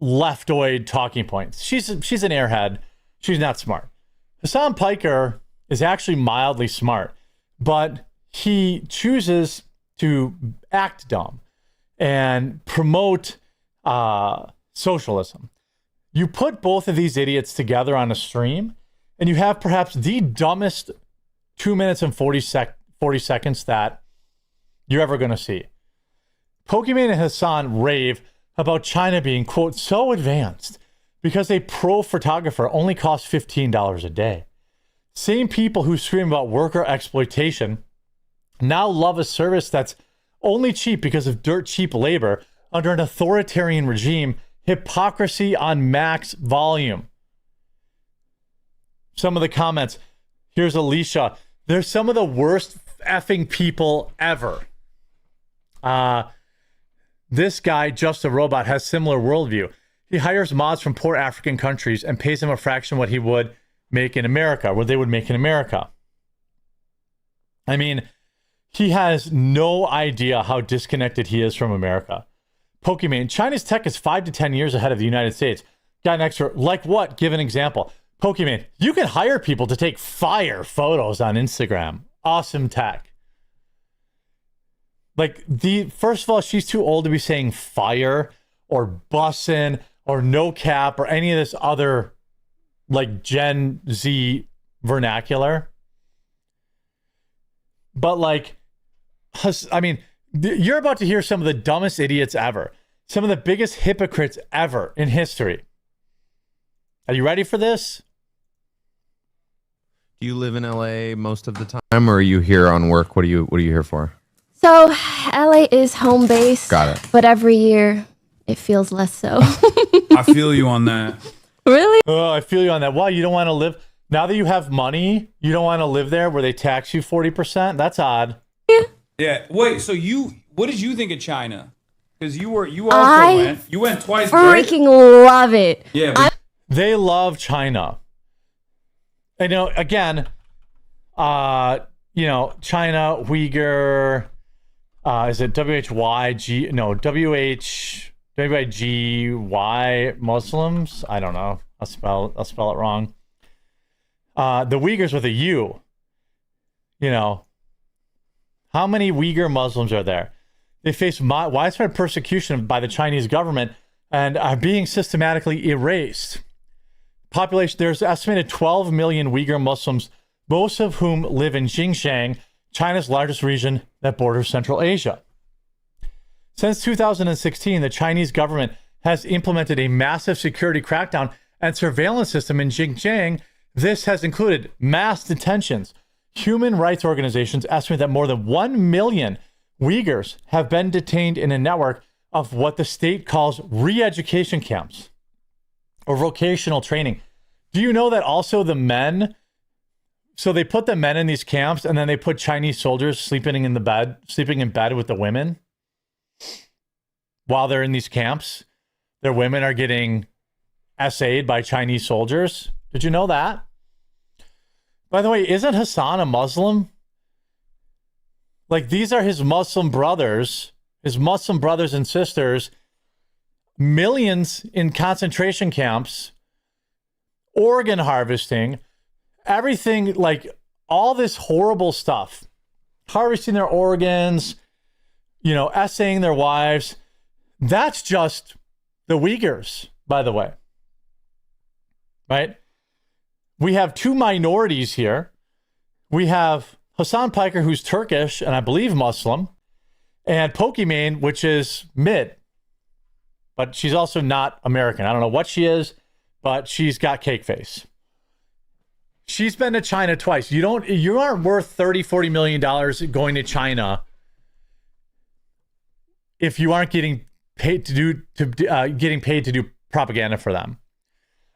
leftoid talking points. She's an airhead. She's not smart. Hassan Piker is actually mildly smart, but he chooses to act dumb and promote socialism. You put both of these idiots together on a stream, and you have perhaps the dumbest 2 minutes and 40 seconds that you're ever going to see. Pokimane and Hassan rave about China being, quote, so advanced because a pro photographer only costs $15 a day. Same people who scream about worker exploitation now love a service that's only cheap because of dirt cheap labor under an authoritarian regime. Hypocrisy on max volume. Some of the comments. Here's Alicia. They're some of the worst effing people ever. This guy, Just a Robot, has similar worldview. He hires mods from poor African countries and pays them a fraction of what he would make in America, what they would make in America. I mean, he has no idea how disconnected he is from America. Pokimane, China's tech is 5 to 10 years ahead of the United States. Guy next to her, like what? Give an example. Pokimane, you can hire people to take fire photos on Instagram. Awesome tech. Like, first of all, she's too old to be saying fire or bussin' or no cap or any of this other, like, Gen Z vernacular. But, like, I mean, you're about to hear some of the dumbest idiots ever. Some of the biggest hypocrites ever in history. Are you ready for this? Do you live in LA most of the time, or are you here on work? What are you here for? So LA is home base. Got it. But every year it feels less so. I feel you on that. Really? Oh, I feel you on that. Well, you don't want to live, now that you have money, you don't want to live there where they tax you 40%? That's odd. Yeah. Wait. So what did you think of China? Because you also went. You went twice. Freaking love it. Yeah. But They love China. And, you know, again, China, Uyghur, is it WHYG? No, WHYGY Muslims? I don't know. I'll spell it wrong. The Uyghurs with a U. You know, how many Uyghur Muslims are there? They face widespread persecution by the Chinese government and are being systematically erased. Population, there's estimated 12 million Uyghur Muslims, most of whom live in Xinjiang, China's largest region that borders Central Asia. Since 2016, the Chinese government has implemented a massive security crackdown and surveillance system in Xinjiang. This has included mass detentions. Human rights organizations estimate that more than 1 million Uyghurs have been detained in a network of what the state calls re-education camps or vocational training. Do you know that also the men, so they put the men in these camps and then they put Chinese soldiers sleeping in bed with the women while they're in these camps? Their women are getting essayed by Chinese soldiers. Did you know that? By the way, isn't Hassan a Muslim? Like, these are his Muslim brothers and sisters, millions in concentration camps, organ harvesting, everything, like all this horrible stuff, harvesting their organs, essaying their wives. That's just the Uyghurs, by the way, right? We have two minorities here. We have Hassan Piker, who's Turkish and I believe Muslim, and Pokimane, which is mid, but she's also not American. I don't know what she is, but she's got cake face. She's been to China twice. You aren't worth $30-40 million going to China if you aren't getting getting paid to do propaganda for them.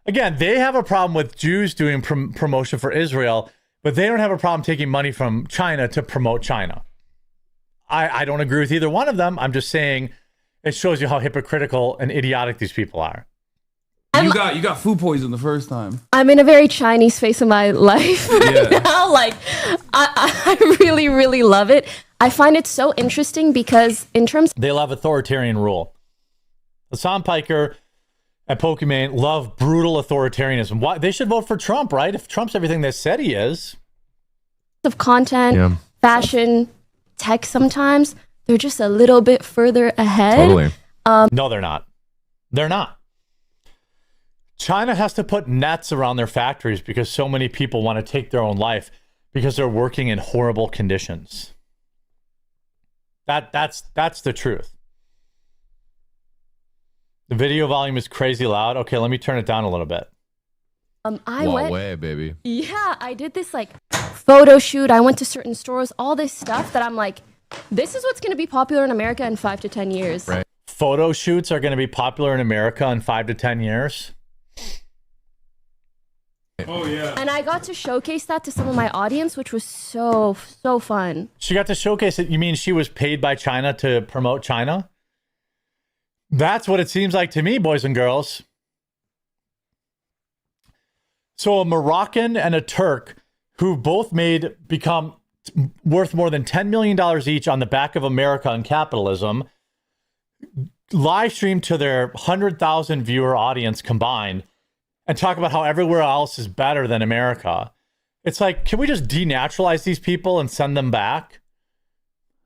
Again, they have a problem with Jews doing promotion for Israel, but they don't have a problem taking money from China to promote China. I don't agree with either one of them. I'm just saying it shows you how hypocritical and idiotic these people are. You got food poisoning the first time. I'm in a very Chinese phase of my life right now. Like, I really, really love it. I find it so interesting because in terms... They love authoritarian rule. Hassan Piker and Pokimane love brutal authoritarianism. Why? They should vote for Trump, right? If Trump's everything they said he is. Of content, fashion, tech sometimes, they're just a little bit further ahead. Totally. No, they're not. They're not. China has to put nets around their factories because so many people want to take their own life because they're working in horrible conditions. That's the truth. The video volume is crazy loud. Okay, let me turn it down a little bit. I went way, baby. Yeah, I did this like photo shoot. I went to certain stores, all this stuff that I'm like, this is what's going to be popular in America in 5 to 10 years. Right. Photo shoots are going to be popular in America in 5 to 10 years. Oh yeah. And I got to showcase that to some of my audience, which was so fun. She got to showcase it. You mean she was paid by China to promote China? That's what it seems like to me, boys and girls. So a Moroccan and a Turk who both become worth more than $10 million each on the back of America and capitalism, live stream to their 100,000 viewer audience combined and talk about how everywhere else is better than America. It's like, can we just denaturalize these people and send them back?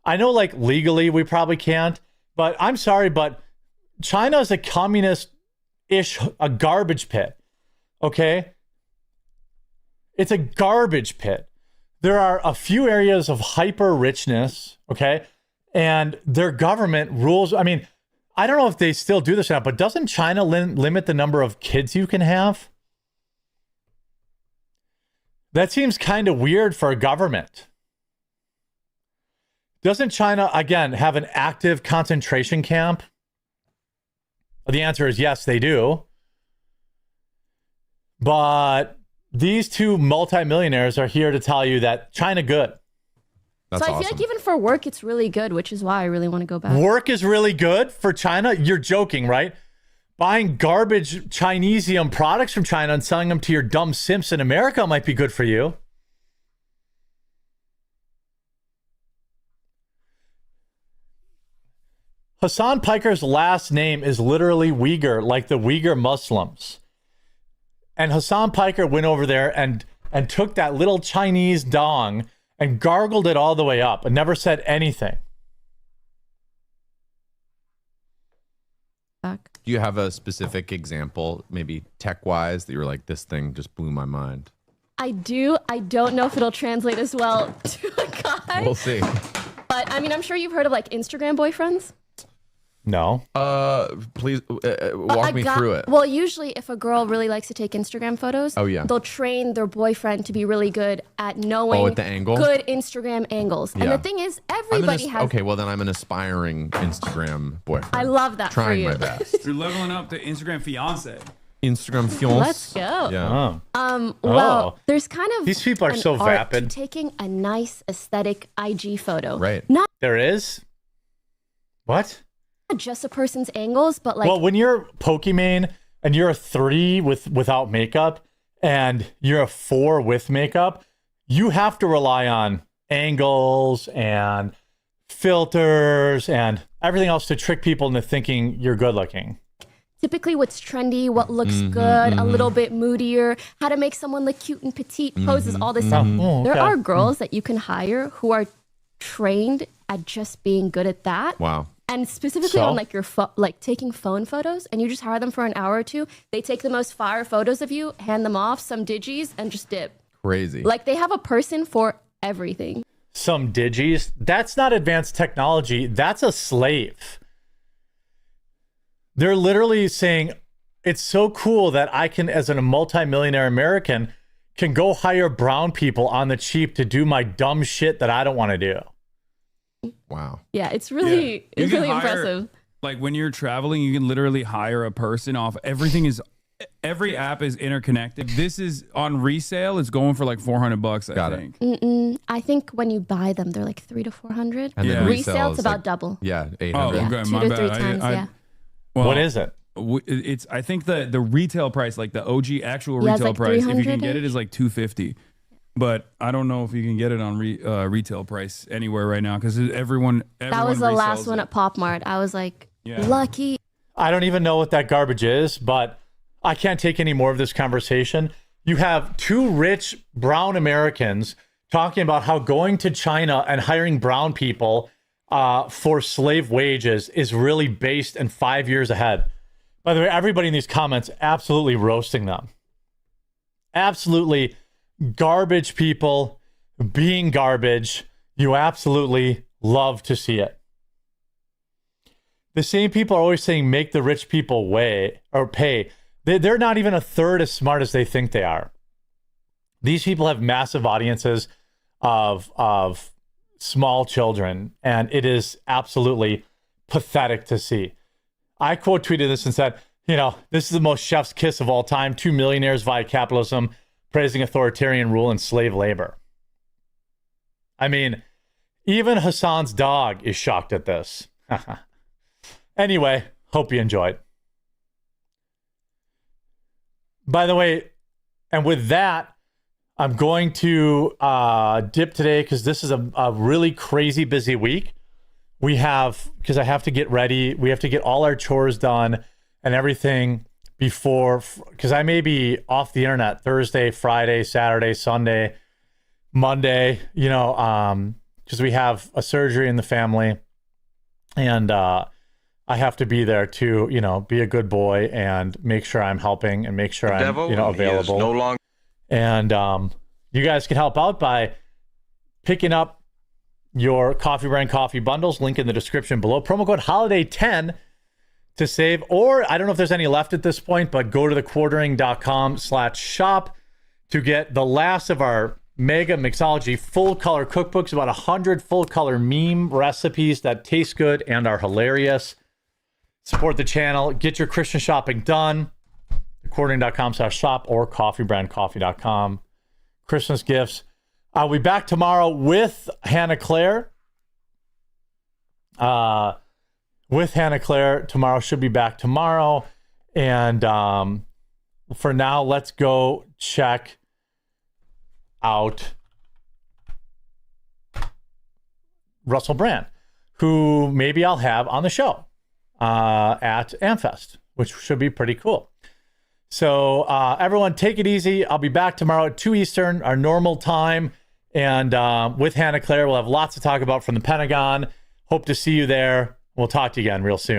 I know, like, legally we probably can't, but I'm sorry, but China is a communist-ish, a garbage pit, okay? It's a garbage pit. There are a few areas of hyper richness, okay? And their government rules. I mean, I don't know if they still do this now, but doesn't China limit the number of kids you can have? That seems kind of weird for a government. Doesn't China, again, have an active concentration camp? The answer is yes, they do. But these two multimillionaires are here to tell you that China good. That's so I feel like even for work, it's really good, which is why I really want to go back. Work is really good for China? You're joking, right? Buying garbage Chinesium products from China and selling them to your dumb simps in America might be good for you. Hassan Piker's last name is literally Uyghur, like the Uyghur Muslims. And Hassan Piker went over there and took that little Chinese dong and gargled it all the way up and never said anything. Do you have a specific example, maybe tech-wise, that you were like, this thing just blew my mind? I do. I don't know if it'll translate as well to a guy. We'll see. But I mean, I'm sure you've heard of like Instagram boyfriends. No. Please walk me through it. Well, usually if a girl really likes to take Instagram photos, they'll train their boyfriend to be really good at knowing at the angle? Good Instagram angles. And the thing is, everybody has... Okay, well then I'm an aspiring Instagram boyfriend. I love that Trying for you. my best. You're leveling up to Instagram fiance. Instagram fiance. Let's go. Yeah. Well, there's kind of these people are so vapid. Taking a nice aesthetic IG photo. Right. Not there is? What? Just a person's angles, but like... Well, when you're Pokimane and you're a 3 without makeup and you're a 4 with makeup, you have to rely on angles and filters and everything else to trick people into thinking you're good looking. Typically what's trendy, what looks good, a little bit moodier, how to make someone look cute and petite, poses, all this stuff. There are girls that you can hire who are trained at just being good at that. Wow. And specifically on like your like taking phone photos, and you just hire them for an hour or two. They take the most fire photos of you, hand them off, some digis, and just dip. Crazy. Like they have a person for everything. Some digis? That's not advanced technology. That's a slave. They're literally saying, it's so cool that I can, as a multimillionaire American, can go hire brown people on the cheap to do my dumb shit that I don't want to do. Wow. Yeah, it's really, it's really impressive. Like when you're traveling, you can literally hire a person off. Every app is interconnected. This is on resale. It's going for like $400. I think. I think when you buy them, they're like $300 to $400. And then resale, it's about like, double. Yeah, 800. Oh, okay, 2 my to bad. 3 times. Yeah. Well, What is it? It's I think the retail price, like the OG actual Yeah, it's retail like price, if you can 300-ish. get it, is like $250. But I don't know if you can get it on retail price anywhere right now because everyone That was the last resells one it. at Pop Mart. I was like, Yeah. lucky. I don't even know what that garbage is, but I can't take any more of this conversation. You have two rich brown Americans talking about how going to China and hiring brown people for slave wages is really based and 5 years ahead. By the way, everybody in these comments absolutely roasting them. Absolutely garbage people being garbage. You absolutely love to see it. The same people are always saying make the rich people pay. They're not even a third as smart as they think they are. These people have massive audiences of small children, and it is absolutely pathetic to see. I quote tweeted this and said, this is the most chef's kiss of all time. 2 millionaires via capitalism praising authoritarian rule and slave labor. I mean, even Hassan's dog is shocked at this. Anyway, hope you enjoyed. By the way, and with that, I'm going to dip today because this is a really crazy busy week. Because I have to get ready. We have to get all our chores done and everything because I may be off the internet Thursday, Friday, Saturday, Sunday, Monday, because we have a surgery in the family. And I have to be there to, be a good boy and make sure I'm helping and make sure I'm, available. No longer. And you guys can help out by picking up your Coffee Brand coffee bundles. Link in the description below. Promo code HOLIDAY10 to save. Or I don't know if there's any left at this point, but go to thequartering.com/shop to get the last of our Mega Mixology full color cookbooks, about 100 full color meme recipes that taste good and are hilarious. Support the channel. Get your Christian shopping done. Thequartering.com/shop or coffeebrandcoffee.com. Christmas gifts. I'll be back tomorrow with Hannah Claire. Tomorrow should be back tomorrow. And for now, let's go check out Russell Brand, who maybe I'll have on the show at Amfest, which should be pretty cool. So everyone, take it easy. I'll be back tomorrow at 2 Eastern, our normal time. And with Hannah Claire, we'll have lots to talk about from the Pentagon. Hope to see you there. We'll talk to you again real soon.